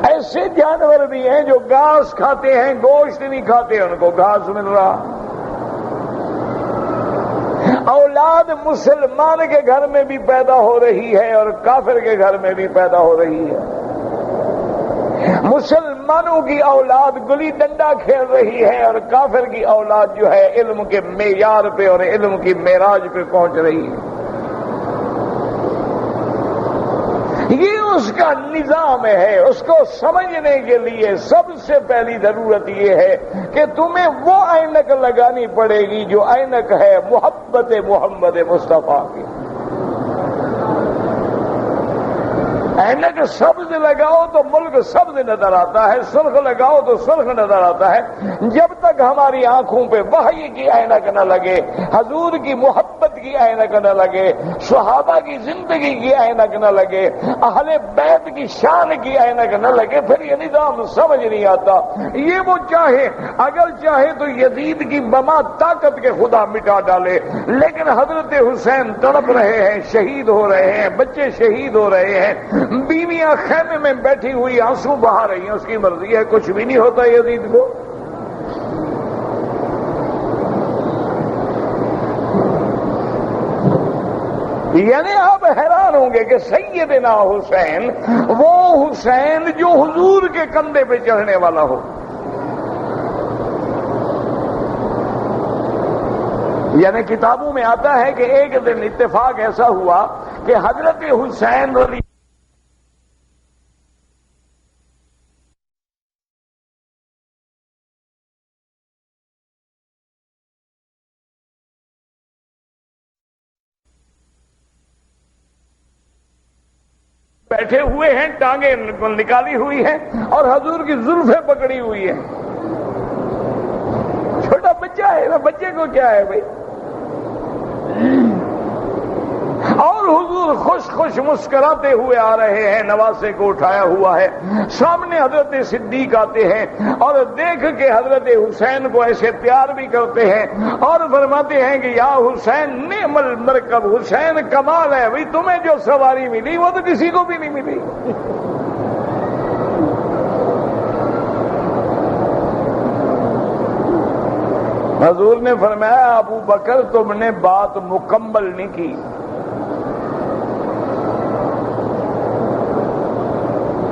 ایسے جانور بھی ہیں جو گھاس کھاتے ہیں، گوشت نہیں کھاتے، ان کو گھاس مل رہا۔ اولاد مسلمان کے گھر میں بھی پیدا ہو رہی ہے اور کافر کے گھر میں بھی پیدا ہو رہی ہے۔ مسلمانوں کی اولاد گلی ڈنڈا کھیل رہی ہے اور کافر کی اولاد جو ہے علم کے معیار پہ اور علم کی معراج پہ پہنچ رہی ہے. یہ اس کا نظام ہے. اس کو سمجھنے کے لیے سب سے پہلی ضرورت یہ ہے کہ تمہیں وہ اینک لگانی پڑے گی جو اینک ہے محبت محمد مصطفیٰ کی. اینک سبز لگاؤ تو ملک سبز نظر آتا ہے، سرخ لگاؤ تو سرخ نظر آتا ہے. جب تک ہماری آنکھوں پہ وحی کی اینک نہ لگے، حضور کی محبت کی اینک نہ لگے، صحابہ کی زندگی کی اینک نہ لگے، اہل بیت کی شان کی اینک نہ لگے، پھر یہ نظام سمجھ نہیں آتا. یہ وہ چاہے، اگر چاہے تو یزید کی بما طاقت کے خدا مٹا ڈالے، لیکن حضرت حسین تڑپ رہے ہیں، شہید ہو رہے ہیں، بچے شہید ہو رہے ہیں، بیویاں خیمے میں بیٹھی ہوئی آنسو بہا رہی ہیں. اس کی مرضی ہے، کچھ بھی نہیں ہوتا یزید کو. یعنی آپ حیران ہوں گے کہ سیدنا حسین وہ حسین جو حضور کے کندھے پہ چڑھنے والا ہو. یعنی کتابوں میں آتا ہے کہ ایک دن اتفاق ایسا ہوا کہ حضرت حسین رضی بیٹھے ہوئے ہیں، ٹانگیں نکالی ہوئی ہیں اور حضور کی زلفیں پکڑی ہوئی ہیں. چھوٹا بچہ ہے، بچے کو کیا ہے بھائی. اور حضور خوش خوش مسکراتے ہوئے آ رہے ہیں، نواسے کو اٹھایا ہوا ہے. سامنے حضرت صدیق آتے ہیں اور دیکھ کے حضرت حسین کو ایسے پیار بھی کرتے ہیں اور فرماتے ہیں کہ یا حسین نعم المرکب، حسین کمال ہے بھائی، تمہیں جو سواری ملی وہ تو کسی کو بھی نہیں ملی. حضور نے فرمایا ابو بکر تم نے بات مکمل نہیں کی.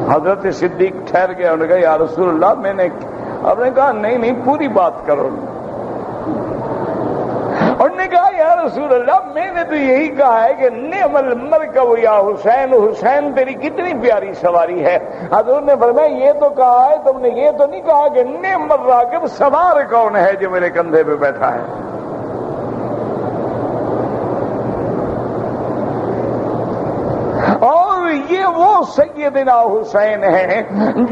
حضرت صدیق ٹھہر گئے، انہوں نے کہا یا رسول اللہ میں نے، آپ نے کہا نہیں پوری بات کرو. انہوں نے کہا یا رسول اللہ میں نے تو یہی کہا ہے کہ نعم المرکب یا حسین، حسین تیری کتنی پیاری سواری ہے. حضور نے فرمایا یہ تو کہا ہے تم نے، یہ تو نہیں کہا کہ نعم الراکب، سوار کون ہے جو میرے کندھے پہ بیٹھا ہے. اور یہ وہ سیدنا حسین ہیں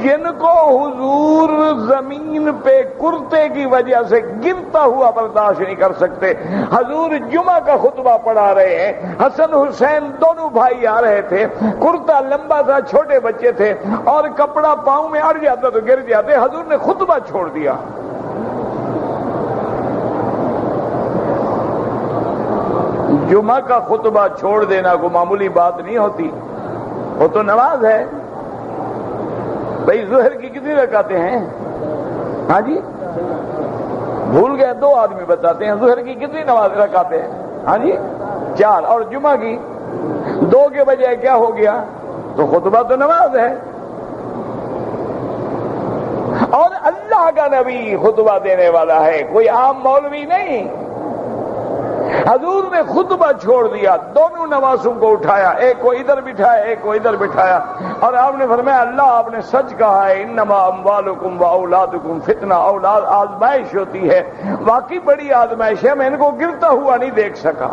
جن کو حضور زمین پہ کرتے کی وجہ سے گرتا ہوا برداشت نہیں کر سکتے. حضور جمعہ کا خطبہ پڑھا رہے ہیں، حسن حسین دونوں بھائی آ رہے تھے، کرتا لمبا تھا، چھوٹے بچے تھے اور کپڑا پاؤں میں اڑ جاتا تو گر جاتے. حضور نے خطبہ چھوڑ دیا. جمعہ کا خطبہ چھوڑ دینا کوئی معمولی بات نہیں ہوتی، وہ تو نماز ہے. بھائی ظہر کی کتنی رکعتیں ہیں؟ ہاں جی بھول گئے، 2 آدمی بتاتے ہیں. ظہر کی کتنی نماز رکعتیں ہیں؟ ہاں جی 4. اور جمعہ کی 2 کے بجائے کیا ہو گیا؟ تو خطبہ تو نماز ہے. اور اللہ کا نبی خطبہ دینے والا ہے، کوئی عام مولوی نہیں. حضور نے خطبہ چھوڑ دیا، دونوں نوازوں کو اٹھایا، ایک کو ادھر بٹھایا ایک کو ادھر بٹھایا، اور آپ نے فرمایا اللہ آپ نے سچ کہا ہے، انما اموالکم و اولادکم فتنہ، اولاد آزمائش ہوتی ہے. واقعی بڑی آزمائش ہے، میں ان کو گرتا ہوا نہیں دیکھ سکا.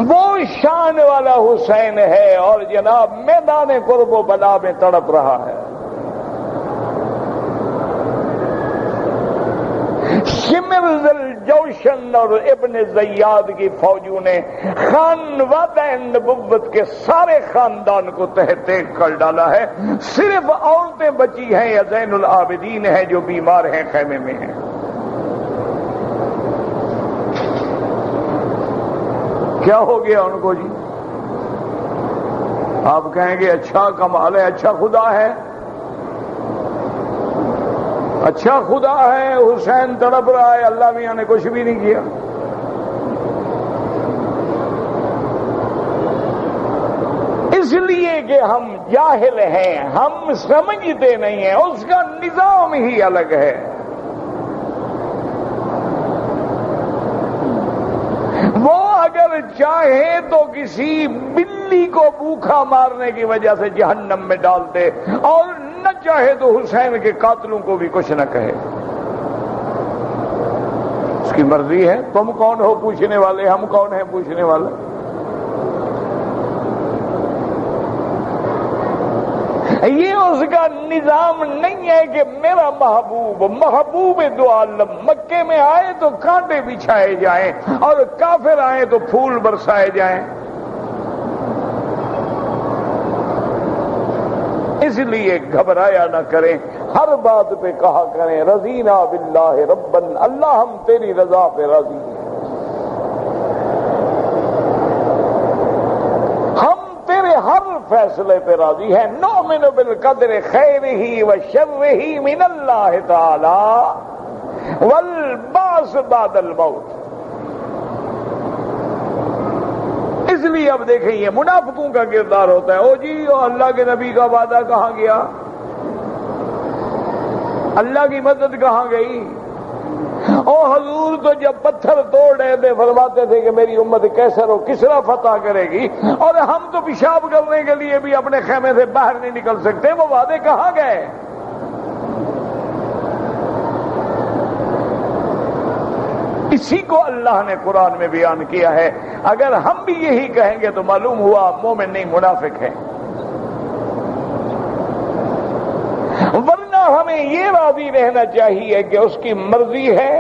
وہ شان والا حسین ہے اور جناب میدان قرب و بلا میں تڑپ رہا ہے. شمر الجوشن اور ابن زیاد کی فوجوں نے خانوادہ نبوت کے سارے خاندان کو تہ تیگ کر ڈالا ہے. صرف عورتیں بچی ہیں یا زین العابدین ہیں جو بیمار ہیں، خیمے میں ہیں. کیا ہو گیا ان کو جی؟ آپ کہیں گے اچھا کمال ہے، اچھا خدا ہے، اچھا خدا ہے، حسین تڑپ رہا ہے، اللہ میاں نے کچھ بھی نہیں کیا. اس اس لیے کہ ہم جاہل ہیں، ہم سمجھتے نہیں ہیں، اس کا نظام ہی الگ ہے۔ وہ اگر چاہے تو کسی بلی کو بھوکا مارنے کی وجہ سے جہنم میں ڈال دے، اور نہ چاہے تو حسین کے قاتلوں کو بھی کچھ نہ کہے، اس کی مرضی ہے۔ تم کون ہو پوچھنے والے، ہم کون ہیں پوچھنے والے؟ یہ اس کا نظام نہیں ہے کہ میرا محبوب دو عالم مکے میں آئے تو کانٹے بچھائے جائیں اور کافر آئے تو پھول برسائے جائیں۔ اس لیے گھبرایا نہ کریں، ہر بات پہ کہا کریں رضینا باللہ ربن، اللہ ہم تیری رضا پہ راضی ہیں، ہم تیرے ہر فیصلے پہ راضی ہیں۔ نؤمن بالقدر خیرہ و شرہ من اللہ تعالی والبعث بعد الموت۔ اس لیے اب دیکھیں یہ منافقوں کا کردار ہوتا ہے، او جی اللہ کے نبی کا وعدہ کہاں گیا، اللہ کی مدد کہاں گئی؟ او حضور تو جب پتھر توڑ رہے تھے فرماتے تھے کہ میری امت کیسر و کسرا فتح کرے گی، اور ہم تو پیشاب کرنے کے لیے بھی اپنے خیمے سے باہر نہیں نکل سکتے، وہ وعدے کہاں گئے؟ اسی کو اللہ نے قرآن میں بیان کیا ہے۔ اگر ہم بھی یہی کہیں گے تو معلوم ہوا مومن نہیں منافق ہے، ورنہ ہمیں یہ راضی رہنا چاہیے کہ اس کی مرضی ہے،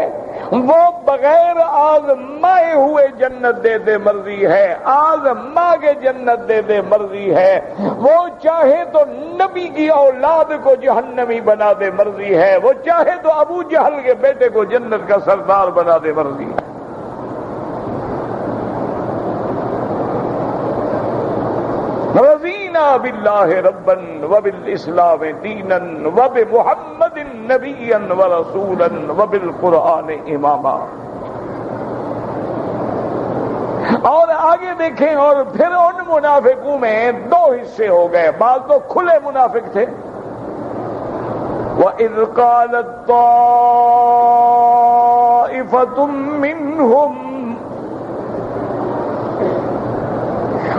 وہ بغیر آزمائے ہوئے جنت دے دے مرضی ہے، آزما کے جنت دے دے مرضی ہے، وہ چاہے تو نبی کی اولاد کو جہنمی بنا دے مرضی ہے، وہ چاہے تو ابو جہل کے بیٹے کو جنت کا سردار بنا دے مرضی ہے۔ رضینا باللہ ربا وبالاسلام دینا وبمحمد نبیا ورسولا وبالقرآن اماما۔ اور آگے دیکھیں، اور پھر ان منافقوں میں دو حصے ہو گئے، بعض تو کھلے منافق تھے۔ وَإِذْ قَالَتْ طَائِفَةٌ مِّنْهُمْ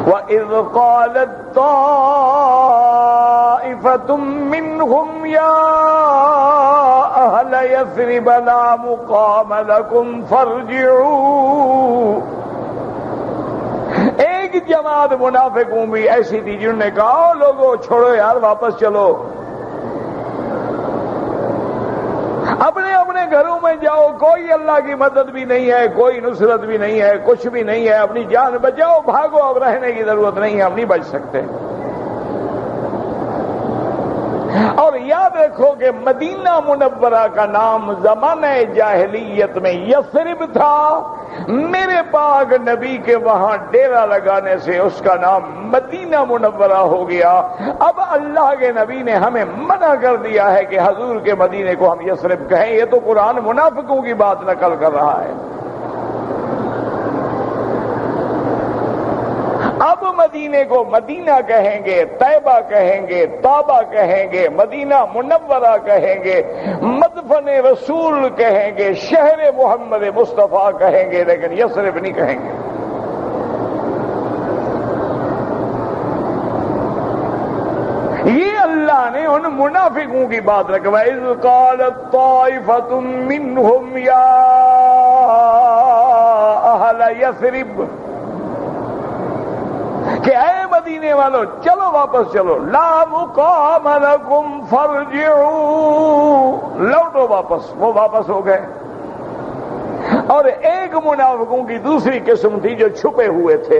وَإِذْ قَالَتْ طَائِفَةٌ مِّنْهُمْ يَا أَهْلَ يَثْرِبَ لَا مُقَامَ لَكُمْ فَارْجِعُوا۔ ایک جماعت منافقوں بھی ایسی تھی جنہوں نے کہا او لوگو چھوڑو یار، واپس چلو، اپنے اپنے گھروں میں جاؤ، کوئی اللہ کی مدد بھی نہیں ہے، کوئی نصرت بھی نہیں ہے، کچھ بھی نہیں ہے، اپنی جان بچاؤ، بھاگو، اب رہنے کی ضرورت نہیں ہے، ہم نہیں بچ سکتے۔ اور یاد رکھو کہ مدینہ منورہ کا نام زمانہ جاہلیت میں یثرب تھا، میرے پاک نبی کے وہاں ڈیرہ لگانے سے اس کا نام مدینہ منورہ ہو گیا۔ اب اللہ کے نبی نے ہمیں منع کر دیا ہے کہ حضور کے مدینے کو ہم یثرب کہیں، یہ تو قرآن منافقوں کی بات نقل کر رہا ہے۔ اب مدینے کو مدینہ کہیں گے، طیبہ کہیں گے، طابہ کہیں گے، مدینہ منورہ کہیں گے، مدفن رسول کہیں گے، شہر محمد مصطفیٰ کہیں گے، لیکن یثرب نہیں کہیں گے۔ یہ اللہ نے ان منافقوں کی بات رکھا، وَإِذْ قَالَتْ طَائِفَةٌ مِّنْهُمْ يَا أَهْلَ يَثْرِبَ، کہ اے مدینے والو چلو واپس چلو، لا مقام لکم فارجعوا، لوٹو واپس۔ وہ واپس ہو گئے۔ اور ایک منافقوں کی دوسری قسم تھی جو چھپے ہوئے تھے،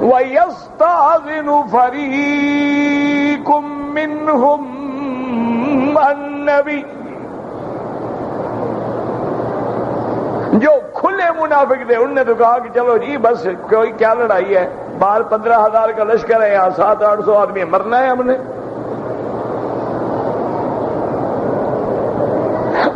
وَيَسْتَأْذِنُ فَرِيقٌ مِّنْهُمْ النَّبِيَّ، جو کھلے منافق تھے انہوں نے تو کہا کہ چلو جی بس کوئی کیا لڑائی ہے، باہر 15,000 کا لشکر ہے، یہاں 700-800 آدمی مرنا ہے ہم نے۔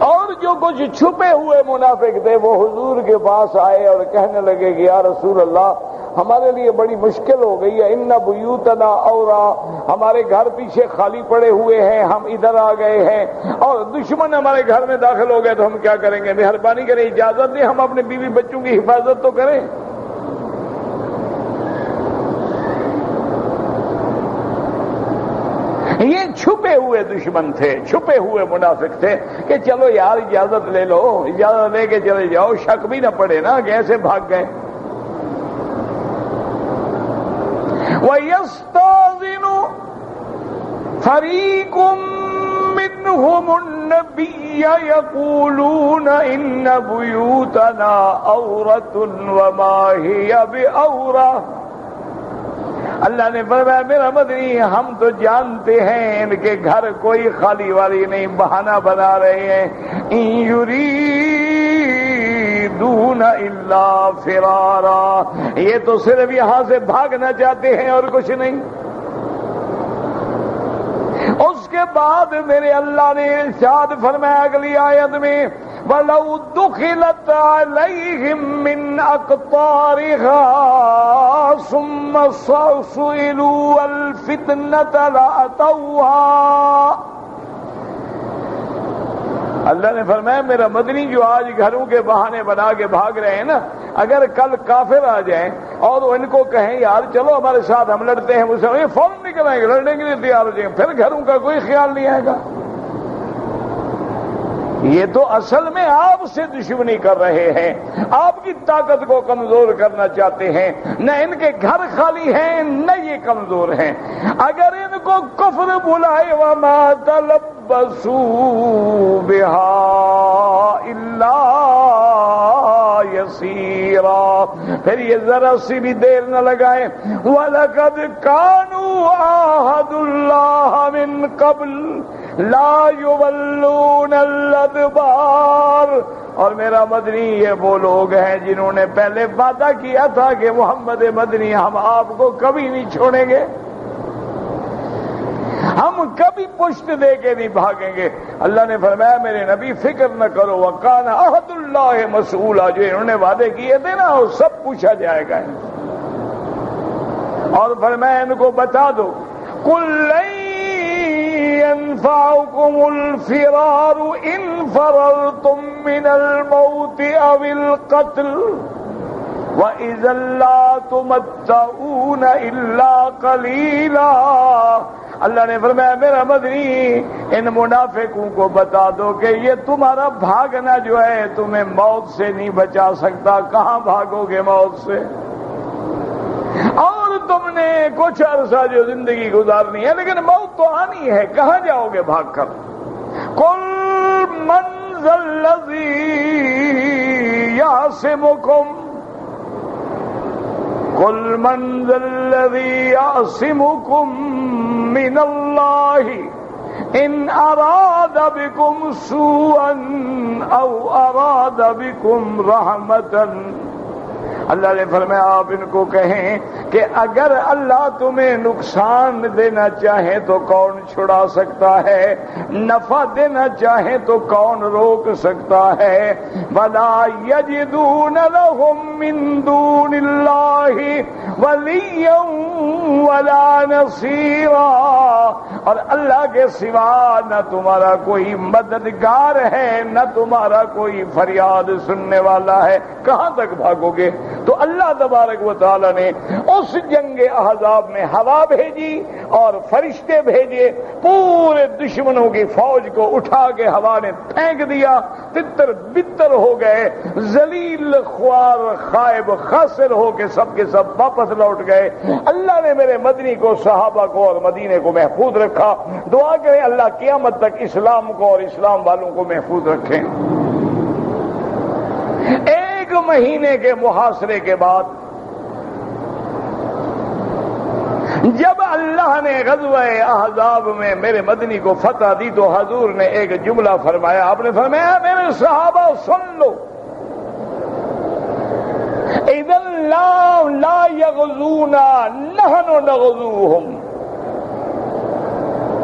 اور جو کچھ چھپے ہوئے منافق تھے وہ حضور کے پاس آئے اور کہنے لگے کہ یا رسول اللہ، ہمارے لیے بڑی مشکل ہو گئی ہے، ان بیوتنا اورا، ہمارے گھر پیچھے خالی پڑے ہوئے ہیں، ہم ادھر آ گئے ہیں اور دشمن ہمارے گھر میں داخل ہو گئے تو ہم کیا کریں گے؟ مہربانی کریں اجازت دیں ہم اپنے بیوی بچوں کی حفاظت تو کریں۔ یہ چھپے ہوئے دشمن تھے، چھپے ہوئے منافق تھے کہ چلو یار اجازت لے لو، اجازت لے کے چلے جاؤ، شک بھی نہ پڑے نا کہ ایسے بھاگ گئے۔ وَيَسْتَأْذِنُ فَرِيقٌ مِّنْهُمُ النَّبِيَّ يَقُولُونَ إِنَّ بُيُوتَنَا عَوْرَةٌ وَمَا هِيَ بِعَوْرَةٍ۔ اللہ نے فرمایا میرا مدنی ہم تو جانتے ہیں ان کے گھر کوئی خالی والی نہیں، بہانہ بنا رہے ہیں۔ إِن يُرِيدُونَ إِلَّا فِرَارًا، یہ تو صرف یہاں سے بھاگنا چاہتے ہیں اور کچھ نہیں۔ اس کے بعد میرے اللہ نے ارشاد فرمایا اگلی آیت میں وَلَوْ دُخِلَتْ عَلَيْهِمْ مِنْ أَقْطَارِهَا ثُمَّ سُئِلُوا الْفِتْنَةَ لَأَتَوْهَا۔ اللہ نے فرمایا میرا مدنی جو آج گھروں کے بہانے بنا کے بھاگ رہے ہیں نا، اگر کل کافر آ جائیں اور ان کو کہیں یار چلو ہمارے ساتھ ہم لڑتے ہیں، یہ فوراً نکل آئیں گے، لڑنے کے لیے تیار ہو جائیں گے، پھر گھروں کا کوئی خیال نہیں آئے گا۔ یہ تو اصل میں آپ سے دشمنی کر رہے ہیں، آپ کی طاقت کو کمزور کرنا چاہتے ہیں۔ نہ ان کے گھر خالی ہیں نہ یہ کمزور ہیں۔ اگر ان کو کفر بلائے وما تلبسوا بها الا یسیرا، پھر یہ ذرا سی بھی دیر نہ لگائیں۔ وَلَقَدْ كَانُوا عَاهَدُوا اللَّهَ مِنْ قَبْلُ لَا يُوَلُّونَ الْأَدْبَارَ، اور میرا مدنی یہ وہ لوگ ہیں جنہوں نے پہلے وعدہ کیا تھا کہ محمد مدنی ہم آپ کو کبھی نہیں چھوڑیں گے، ہم کبھی پشت دے کے نہیں بھاگیں گے۔ اللہ نے فرمایا میرے نبی فکر نہ کرو، وَكَانَ عَهْدُ اللَّهِ مَسْئُولًا، جو انہوں نے وعدے کیے تھے نا وہ سب پوچھا جائے گا۔ اور فرمایا ان کو بتا دو قُل لَّن يَنفَعَكُمُ الْفِرَارُ إِن فَرَرْتُم مِّنَ الْمَوْتِ أَوِ الْقَتْلِ وَإِذًا لَّا تُمَتَّعُونَ إِلَّا قَلِيلًا۔ اللہ نے فرمایا میرا مدنی ان منافقوں کو بتا دو کہ یہ تمہارا بھاگنا جو ہے تمہیں موت سے نہیں بچا سکتا، کہاں بھاگو گے موت سے؟ اور تم نے کچھ عرصہ جو زندگی گزارنی ہے لیکن موت تو آنی ہے، کہاں جاؤ گے بھاگ کر؟ قُلْ مَنْ ذَا الَّذِي يَعْصِمُكُمْ قُلْ مَنْ ذَا الَّذِي يَعْصِمُكُمْ مِنَ اللَّهِ إِنْ أَرَادَ بِكُمْ سُوءًا أَوْ أَرَادَ بِكُمْ رَحْمَةً۔ اللہ نے فرمایا آپ ان کو کہیں کہ اگر اللہ تمہیں نقصان دینا چاہے تو کون چھڑا سکتا ہے، نفع دینا چاہے تو کون روک سکتا ہے؟ وَلَا يَجِدُونَ لَهُم مِّن دُونِ اللَّهِ وَلِيًّا وَلَا نَصِيرًا، اور اللہ کے سوا نہ تمہارا کوئی مددگار ہے نہ تمہارا کوئی فریاد سننے والا ہے، کہاں تک بھاگو گے؟ تو اللہ تبارک و تعالی نے اس جنگ احزاب میں ہوا بھیجی اور فرشتے بھیجے، پورے دشمنوں کی فوج کو اٹھا کے ہوا نے پھینک دیا، تتر بتر ہو گئے، ذلیل خوار خائب خاسر ہو کے سب واپس لوٹ گئے۔ اللہ نے میرے مدنی کو، صحابہ کو اور مدینے کو محفوظ رکھا۔ دعا کریں اللہ قیامت تک اسلام کو اور اسلام والوں کو محفوظ رکھیں۔ ایک مہینے کے محاصرے کے بعد جب اللہ نے غزوہ احزاب میں میرے مدنی کو فتح دی تو حضور نے ایک جملہ فرمایا، آپ نے فرمایا میرے صحابہ سن لو، اذن لا یغزونا نحن نغزوہم،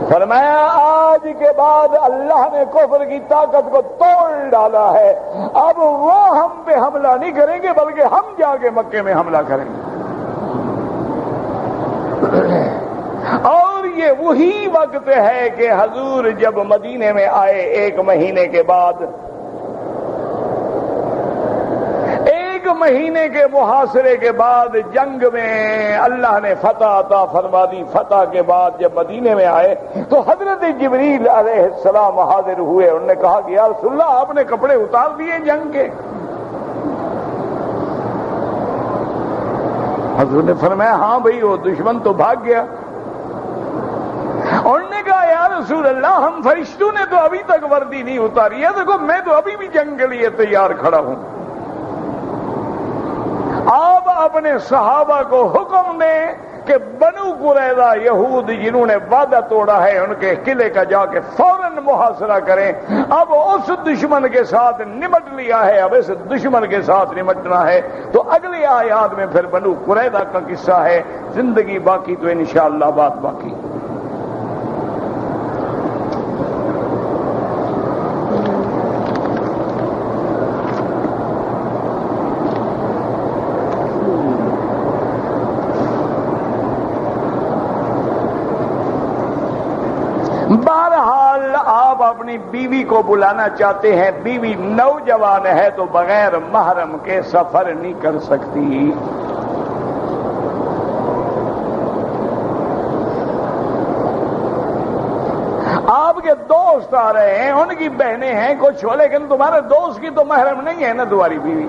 فرمایا آج کے بعد اللہ نے کفر کی طاقت کو توڑ ڈالا ہے، اب وہ ہم پہ حملہ نہیں کریں گے بلکہ ہم جا کے مکے میں حملہ کریں گے۔ یہ وہی وقت ہے کہ حضور جب مدینے میں آئے 1 مہینے کے بعد، 1 مہینے کے محاصرے کے بعد جنگ میں اللہ نے فتح عطا فرما دی۔ فتح کے بعد جب مدینے میں آئے تو حضرت جبریل علیہ السلام حاضر ہوئے۔ انہوں نے کہا کہ یا رسول اللہ آپ نے کپڑے اتار دیے جنگ کے؟ حضور نے فرمایا ہاں بھئی وہ دشمن تو بھاگ گیا۔ انہوں نے کہا یا رسول اللہ ہم فرشتوں نے تو ابھی تک وردی نہیں اتاری ہے، دیکھو میں تو ابھی بھی جنگ کے لیے تیار کھڑا ہوں۔ آپ اپنے صحابہ کو حکم دیں کہ بنو قریظہ یہود جنہوں نے وعدہ توڑا ہے ان کے قلعے کا جا کے فوراً محاصرہ کریں۔ اب اس دشمن کے ساتھ نمٹ لیا ہے، اب اس دشمن کے ساتھ نمٹنا ہے۔ تو اگلی آیات میں پھر بنو قریظہ کا قصہ ہے، زندگی باقی تو انشاءاللہ بات باقی۔ بہرحال آپ اپنی بیوی کو بلانا چاہتے ہیں، بیوی نوجوان ہے تو بغیر محرم کے سفر نہیں کر سکتی۔ آپ کے دوست آ رہے ہیں، ان کی بہنیں ہیں کچھ، لیکن تمہارے دوست کی تو محرم نہیں ہے نا تمہاری بیوی۔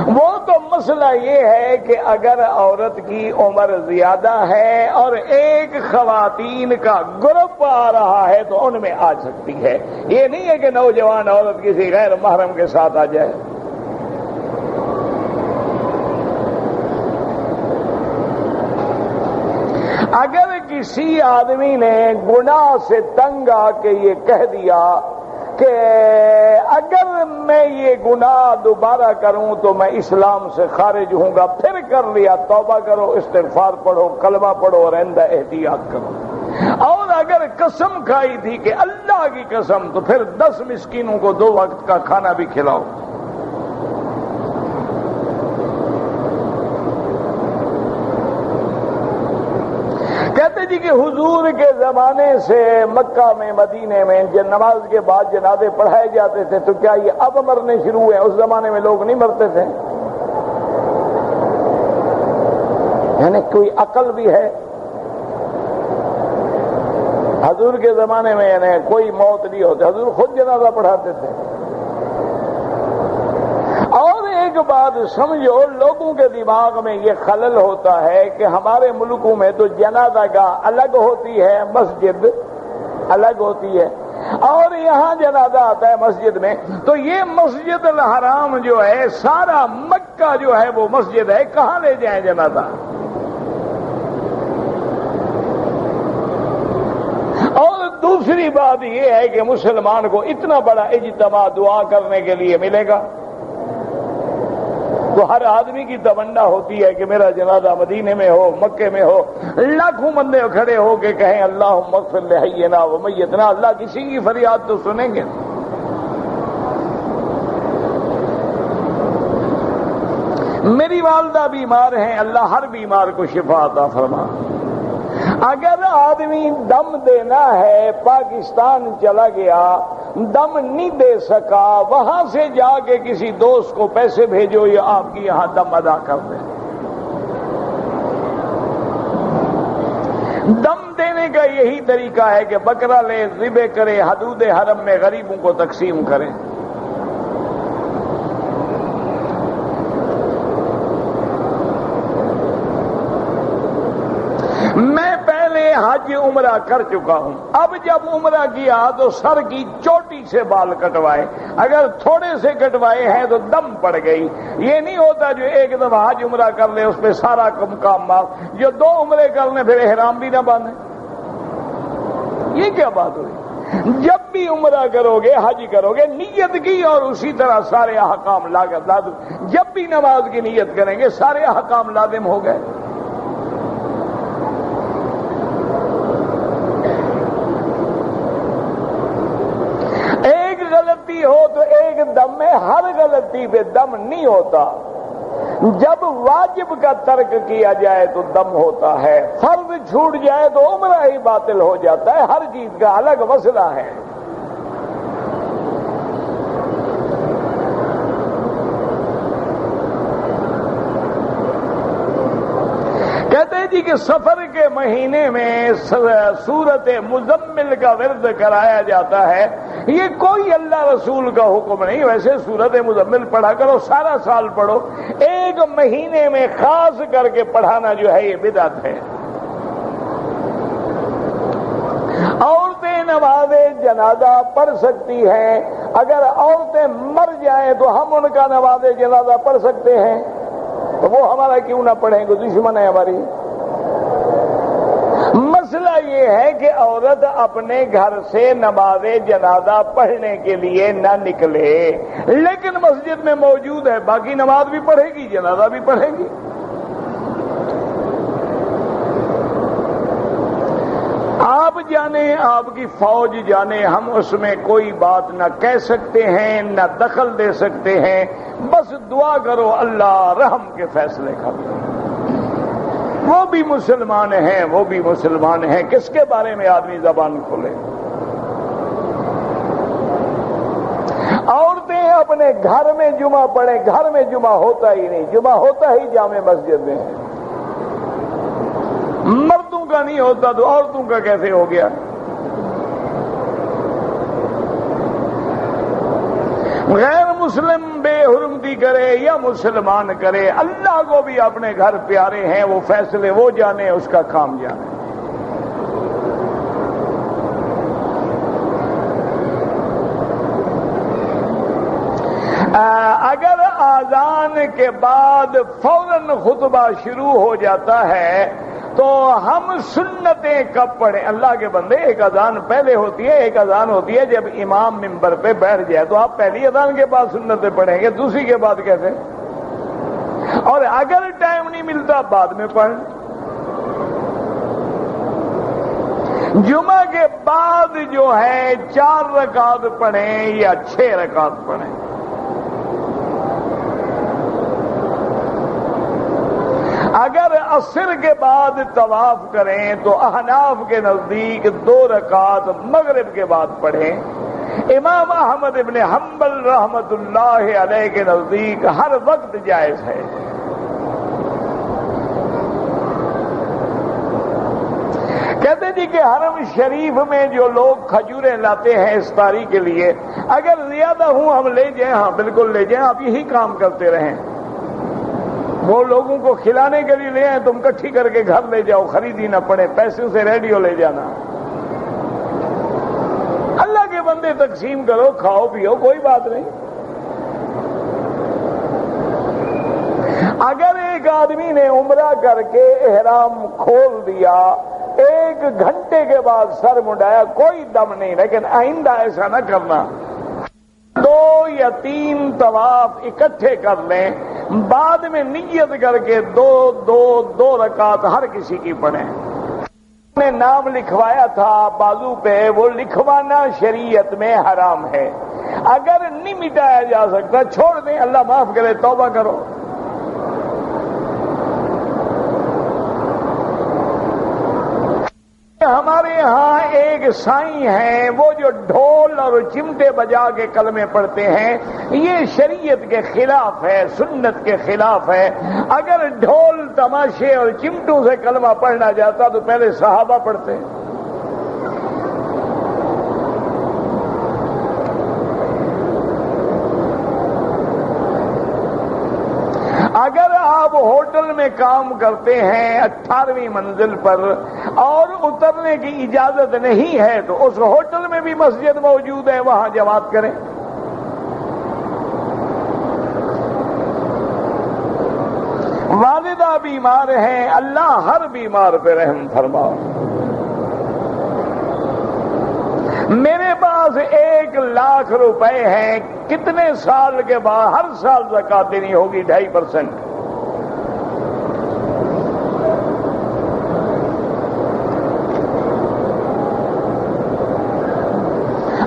وہ تو مسئلہ یہ ہے کہ اگر عورت کی عمر زیادہ ہے اور ایک خواتین کا گروپ آ رہا ہے تو ان میں آ سکتی ہے، یہ نہیں ہے کہ نوجوان عورت کسی غیر محرم کے ساتھ آ جائے۔ اگر کسی آدمی نے گناہ سے تنگ آ کے یہ کہہ دیا کہ اگر میں یہ گناہ دوبارہ کروں تو میں اسلام سے خارج ہوں گا، پھر کر لیا، توبہ کرو، استغفار پڑھو، کلمہ پڑھو اور آئندہ احتیاط کرو۔ اور اگر قسم کھائی تھی کہ اللہ کی قسم، تو پھر 10 مسکینوں کو 2 وقت کا کھانا بھی کھلاؤ۔ کہتے جی کہ حضور کے زمانے سے مکہ میں مدینے میں نماز کے بعد جنازے پڑھائے جاتے تھے، تو کیا یہ اب مرنے شروع ہوئے؟ اس زمانے میں لوگ نہیں مرتے تھے؟ یعنی کوئی عقل بھی ہے؟ حضور کے زمانے میں یعنی کوئی موت نہیں ہوتی، حضور خود جنازہ پڑھاتے تھے۔ اور ایک بات سمجھو، لوگوں کے دماغ میں یہ خلل ہوتا ہے کہ ہمارے ملکوں میں تو جنازہ گاہ الگ ہوتی ہے، مسجد الگ ہوتی ہے، اور یہاں جنازہ آتا ہے مسجد میں۔ تو یہ مسجد الحرام جو ہے، سارا مکہ جو ہے وہ مسجد ہے، کہاں لے جائیں جنازہ؟ اور دوسری بات یہ ہے کہ مسلمان کو اتنا بڑا اجتماع دعا کرنے کے لیے ملے گا، تو ہر آدمی کی تمنا ہوتی ہے کہ میرا جنازہ مدینے میں ہو، مکے میں ہو، لاکھوں بندے کھڑے ہو کے کہیں اللہم اغفر لحینا و میتنا، اللہ کسی کی فریاد تو سنیں گے۔ میری والدہ بیمار ہیں، اللہ ہر بیمار کو شفا عطا فرما۔ اگر آدمی دم دینا ہے، پاکستان چلا گیا، دم نہیں دے سکا، وہاں سے جا کے کسی دوست کو پیسے بھیجو، یا آپ کی یہاں دم ادا کر دیں۔ دم دینے کا یہی طریقہ ہے کہ بکرا لے، ذبح کرے، حدود حرم میں غریبوں کو تقسیم کریں۔ میں پہلے حج عمرہ کر چکا ہوں، اب جب عمرہ کیا تو سر کی چوٹی سے بال کٹوائے، اگر تھوڑے سے کٹوائے ہیں تو دم پڑ گئی۔ یہ نہیں ہوتا جو ایک دفعہ حج عمرہ کر لے اس پہ سارا کام معاف، جو 2 عمرے کر لیں پھر احرام بھی نہ باندھیں، یہ کیا بات ہوئی؟ جب بھی عمرہ کرو گے، حج کرو گے، نیت کی اور اسی طرح سارے احکام لازم، جب بھی نماز کی نیت کریں گے سارے احکام لازم ہو گئے۔ غلطی ہو تو ایک دم میں، ہر غلطی پہ دم نہیں ہوتا۔ جب واجب کا ترک کیا جائے تو دم ہوتا ہے، فرض چھوٹ جائے تو عمرہ ہی باطل ہو جاتا ہے۔ ہر چیز کا الگ مسئلہ ہے۔ کہتے ہیں جی کہ سفر کے مہینے میں سورت مزمل کا ورد کرایا جاتا ہے، یہ کوئی اللہ رسول کا حکم نہیں۔ ویسے سورت مزمل پڑھا کرو، سارا سال پڑھو، ایک مہینے میں خاص کر کے پڑھانا جو ہے یہ بدعت ہے۔ عورتیں نماز جنازہ پڑھ سکتی ہیں، اگر عورتیں مر جائیں تو ہم ان کا نماز جنازہ پڑھ سکتے ہیں، تو وہ ہمارا کیوں نہ پڑھیں گے؟ دشمن ہے ہماری۔ مسئلہ یہ ہے کہ عورت اپنے گھر سے نماز جنازہ پڑھنے کے لیے نہ نکلے، لیکن مسجد میں موجود ہے، باقی نماز بھی پڑھے گی، جنازہ بھی پڑھے گی۔ آپ جانے، آپ کی فوج جانے، ہم اس میں کوئی بات نہ کہہ سکتے ہیں، نہ دخل دے سکتے ہیں، بس دعا کرو اللہ رحم کے فیصلے کر دے۔ وہ بھی مسلمان ہیں، وہ بھی مسلمان ہیں، کس کے بارے میں آدمی زبان کھولے؟ عورتیں اپنے گھر میں جمعہ پڑھیں، گھر میں جمعہ ہوتا ہی نہیں، جمعہ ہوتا ہی جامع مسجد میں ہے۔ مردوں کا نہیں ہوتا تو عورتوں کا کیسے ہو گیا؟ غیر مسلم بے حرمتی کرے یا مسلمان کرے، اللہ کو بھی اپنے گھر پیارے ہیں، وہ فیصلے وہ جانے، اس کا کام جانے۔ اگر آذان کے بعد فوراً خطبہ شروع ہو جاتا ہے تو ہم سنتیں کب پڑھیں؟ اللہ کے بندے، ایک اذان پہلے ہوتی ہے، ایک اذان ہوتی ہے جب امام منبر پہ بیٹھ جائے، تو آپ پہلی اذان کے بعد سنتیں پڑھیں گے، دوسری کے بعد کیسے؟ اور اگر ٹائم نہیں ملتا بعد میں پڑھ۔ جمعہ کے بعد جو ہے 4 رکعت پڑھیں یا 6 رکعت پڑھیں۔ اگر عصر کے بعد طواف کریں تو احناف کے نزدیک 2 رکعت مغرب کے بعد پڑھیں۔ امام احمد ابن حنبل رحمت اللہ علیہ کے نزدیک ہر وقت جائز ہے۔ کہتے جی کہ حرم شریف میں جو لوگ کھجوریں لاتے ہیں افطاری کے لیے، اگر زیادہ ہوں ہم لے جائیں؟ ہاں بالکل لے جائیں، آپ یہی کام کرتے رہیں۔ وہ لوگوں کو کھلانے کے لیے لے آئیں، تم کٹھی کر کے گھر لے جاؤ، خریدی نہ پڑے، پیسوں سے ریڈیو لے جانا۔ اللہ کے بندے تقسیم کرو، کھاؤ پیو، کوئی بات نہیں۔ اگر ایک آدمی نے عمرہ کر کے احرام کھول دیا، 1 گھنٹے کے بعد سر منڈایا، کوئی دم نہیں، لیکن آئندہ ایسا نہ کرنا۔ 2 یا 3 طواف اکٹھے کر لیں، بعد میں نیت کر کے 2 رکعت ہر کسی کی پڑھیں۔ نے نام لکھوایا تھا بازو پہ، وہ لکھوانا شریعت میں حرام ہے۔ اگر نہیں مٹایا جا سکتا چھوڑ دیں، اللہ معاف کرے، توبہ کرو۔ ہمارے ہاں ایک سائیں ہیں، وہ جو ڈھول اور چمٹے بجا کے کلمے پڑھتے ہیں، یہ شریعت کے خلاف ہے، سنت کے خلاف ہے۔ اگر ڈھول تماشے اور چمٹوں سے کلمہ پڑھنا جاتا تو پہلے صحابہ پڑھتے۔ اگر آپ ہوٹل میں کام کرتے ہیں 18ویں منزل پر اور اترنے کی اجازت نہیں ہے تو اس ہوٹل میں بھی مسجد موجود ہے، وہاں جماعت کریں۔ والدہ بیمار ہیں، اللہ ہر بیمار پہ رحم فرماؤ۔ میرے پاس 1 لاکھ روپے ہیں، کتنے سال کے بعد؟ ہر سال زکات دینی ہوگی 2.5%۔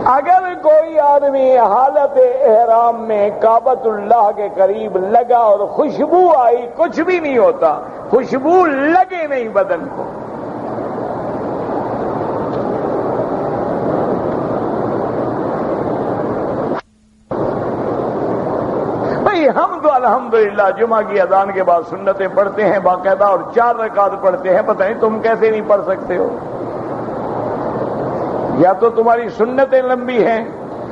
اگر کوئی آدمی آدمی حالت احرام میں کعبۃ اللہ کے قریب لگا اور خوشبو آئی، کچھ بھی نہیں ہوتا، خوشبو لگے نہیں بدن کو. ہم تو الحمدللہ جمعہ کی اذان کے بعد سنتیں پڑھتے ہیں باقاعدہ اور 4 رکعت پڑھتے ہیں. پتہ نہیں تم کیسے نہیں پڑھ سکتے ہو. یا تو تمہاری سنتیں لمبی ہیں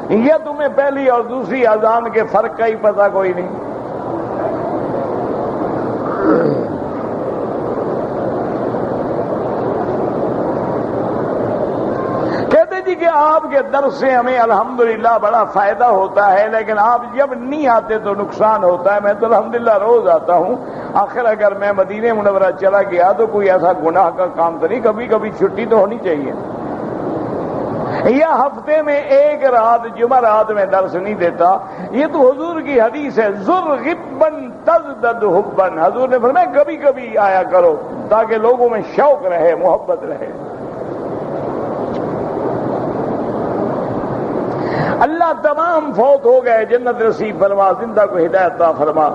یا تمہیں پہلی اور دوسری اذان کے فرق کا ہی پتہ کوئی نہیں. کہتے جی کہ آپ کے درس سے ہمیں الحمدللہ بڑا فائدہ ہوتا ہے، لیکن آپ جب نہیں آتے تو نقصان ہوتا ہے. میں تو الحمدللہ روز آتا ہوں. آخر اگر میں مدینہ منورہ چلا گیا تو کوئی ایسا گناہ کا کام تو نہیں، کبھی کبھی چھٹی تو ہونی چاہیے. یا ہفتے میں 1 رات جمعہ رات میں درس نہیں دیتا. یہ تو حضور کی حدیث ہے، زر غبن تزدد حبن. حضور نے فرمایا کبھی کبھی آیا کرو تاکہ لوگوں میں شوق رہے، محبت رہے. اللہ تمام فوت ہو گئے جنت نصیب فرما، زندہ کو ہدایت عطا فرما.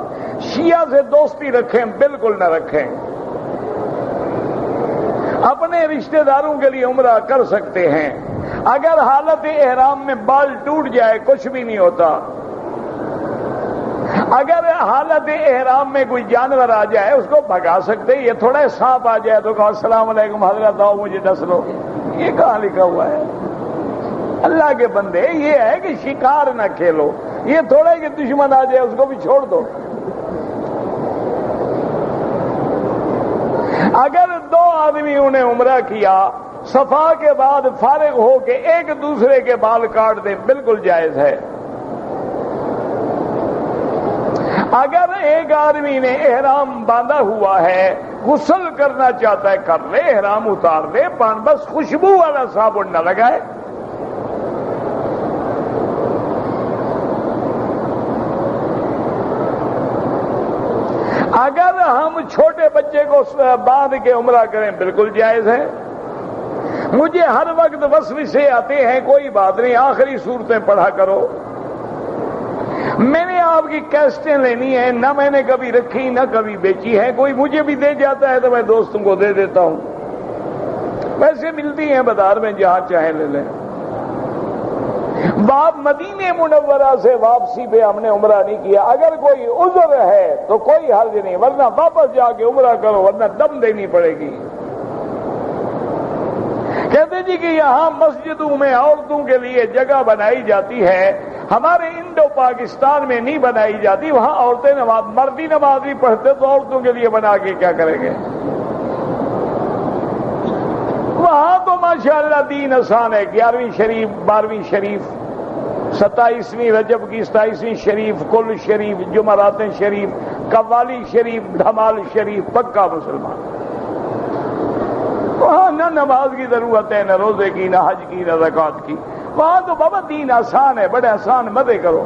شیعہ سے دوستی رکھیں، بالکل نہ رکھیں. اپنے رشتہ داروں کے لیے عمرہ کر سکتے ہیں. اگر حالت احرام میں بال ٹوٹ جائے کچھ بھی نہیں ہوتا. اگر حالت احرام میں کوئی جانور آ جائے اس کو بھگا سکتے. یہ تھوڑا سانپ آ جائے تو کہا السلام علیکم حضرت آؤ مجھے ڈس لو. یہ کہاں لکھا ہوا ہے؟ اللہ کے بندے یہ ہے کہ شکار نہ کھیلو. یہ تھوڑا کہ دشمن آ جائے اس کو بھی چھوڑ دو. اگر 2 آدمیوں نے عمرہ کیا، صفا کے بعد فارغ ہو کے ایک دوسرے کے بال کاٹ دیں، بالکل جائز ہے. اگر ایک آدمی نے احرام باندھا ہوا ہے، غسل کرنا چاہتا ہے کر لے، احرام اتار دے، بس خوشبو والا صابن نہ لگائے. اگر ہم چھوٹے بچے کو باندھ کے عمرہ کریں بالکل جائز ہے. مجھے ہر وقت وسوسے آتے ہیں، کوئی بات نہیں، آخری صورتیں پڑھا کرو. میں نے آپ کی کیسٹیں لینی ہیں، نہ میں نے کبھی رکھی نہ کبھی بیچی ہے. کوئی مجھے بھی دے جاتا ہے تو میں دوستوں کو دے دیتا ہوں. ویسے ملتی ہیں بازار میں، جہاں چاہیں لے لیں. مدینہ منورہ سے واپسی پہ ہم نے عمرہ نہیں کیا. اگر کوئی عذر ہے تو کوئی حرج نہیں، ورنہ واپس جا کے عمرہ کرو، ورنہ دم دینی پڑے گی. کہتے جی کہ یہاں مسجدوں میں عورتوں کے لیے جگہ بنائی جاتی ہے، ہمارے انڈو پاکستان میں نہیں بنائی جاتی. وہاں عورتیں مردی نماز بھی پڑھتے تو عورتوں کے لیے بنا کے کیا کریں گے؟ وہاں تو ماشاءاللہ دین آسان ہے. 11ویں شریف، 12ویں شریف، 27ویں رجب کی 27ویں شریف، کل شریف، جمعرات شریف، قوالی شریف، دھمال شریف، پکا مسلمان. وہاں نہ نماز کی ضرورت ہے، نہ روزے کی، نہ حج کی، نہ زکات کی. وہاں تو بابا دین آسان ہے، بڑے آسان مزے کرو.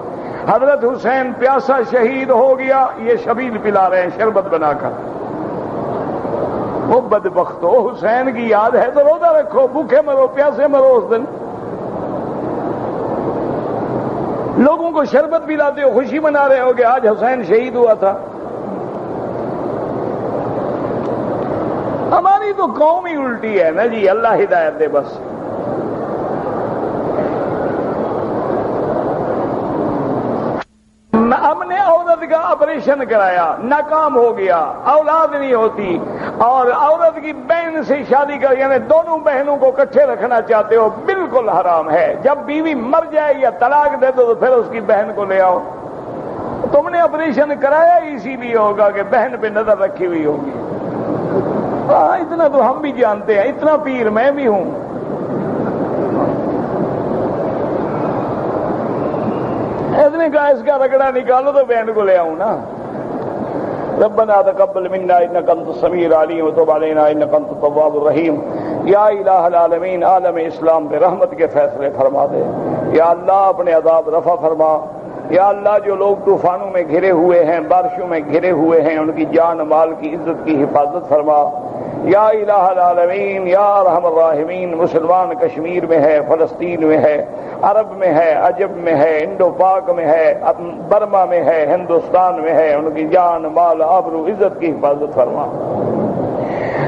حضرت حسین پیاسا شہید ہو گیا، یہ شبیل پلا رہے ہیں شربت بنا کر. وہ بدبخت ہو، حسین کی یاد ہے تو روزہ رکھو، بھوکے مرو پیاسے مرو. اس دن لوگوں کو شربت پلاتے ہو، خوشی منا رہے ہو کہ آج حسین شہید ہوا تھا. ہماری تو قوم ہی الٹی ہے نا جی. اللہ ہدایت دے. بس ہم نے عورت کا آپریشن کرایا، ناکام ہو گیا، اولاد نہیں ہوتی، اور عورت کی بہن سے شادی کر، یعنی دونوں بہنوں کو اکٹھے رکھنا چاہتے ہو، بالکل حرام ہے. جب بیوی مر جائے یا طلاق دے دو تو پھر اس کی بہن کو لے آؤ. تم نے آپریشن کرایا اسی لیے ہوگا کہ بہن پہ نظر رکھی ہوئی ہوگی. اتنا تو ہم بھی جانتے ہیں، اتنا پیر میں بھی ہوں. اس نے کہا اس کا رگڑا نکالو تو بہن کو لے آؤں نا. ربنا تقبل منا انك انت السميع العليم وتب علينا انك انت التواب الرحيم. یا الہ العالمین، عالم اسلام پہ رحمت کے فیصلے فرما دے. یا اللہ اپنے عذاب رفع فرما. یا اللہ جو لوگ طوفانوں میں گھرے ہوئے ہیں، بارشوں میں گھرے ہوئے ہیں، ان کی جان مال کی عزت کی حفاظت فرما. یا الہ العالمین یا ارحم الراحمین، مسلمان کشمیر میں ہے، فلسطین میں ہے، عرب میں ہے، عجب میں ہے، انڈو پاک میں ہے، برما میں ہے، ہندوستان میں ہے، ان کی جان مال آبرو عزت کی حفاظت فرما۔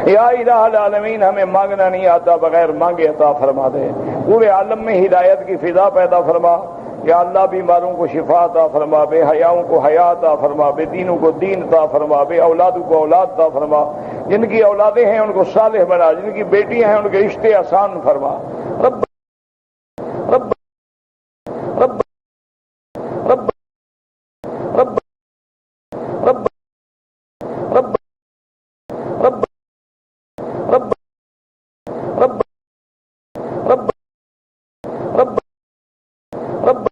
یا الہ العالمین ہمیں مانگنا نہیں آتا، بغیر مانگے عطا فرما دے، پورے عالم میں ہدایت کی فضا پیدا فرما۔ یا اللہ بیماروں کو شفا عطا فرما، بے حیاؤں کو حیا عطا فرما، بے دینوں کو دین عطا فرما، بے اولادوں کو اولاد عطا فرما، جن کی اولادیں ہیں ان کو صالح بنا، جن کی بیٹیاں ہیں ان کے رشتے آسان فرما۔ رب رب رب رب رب رب رب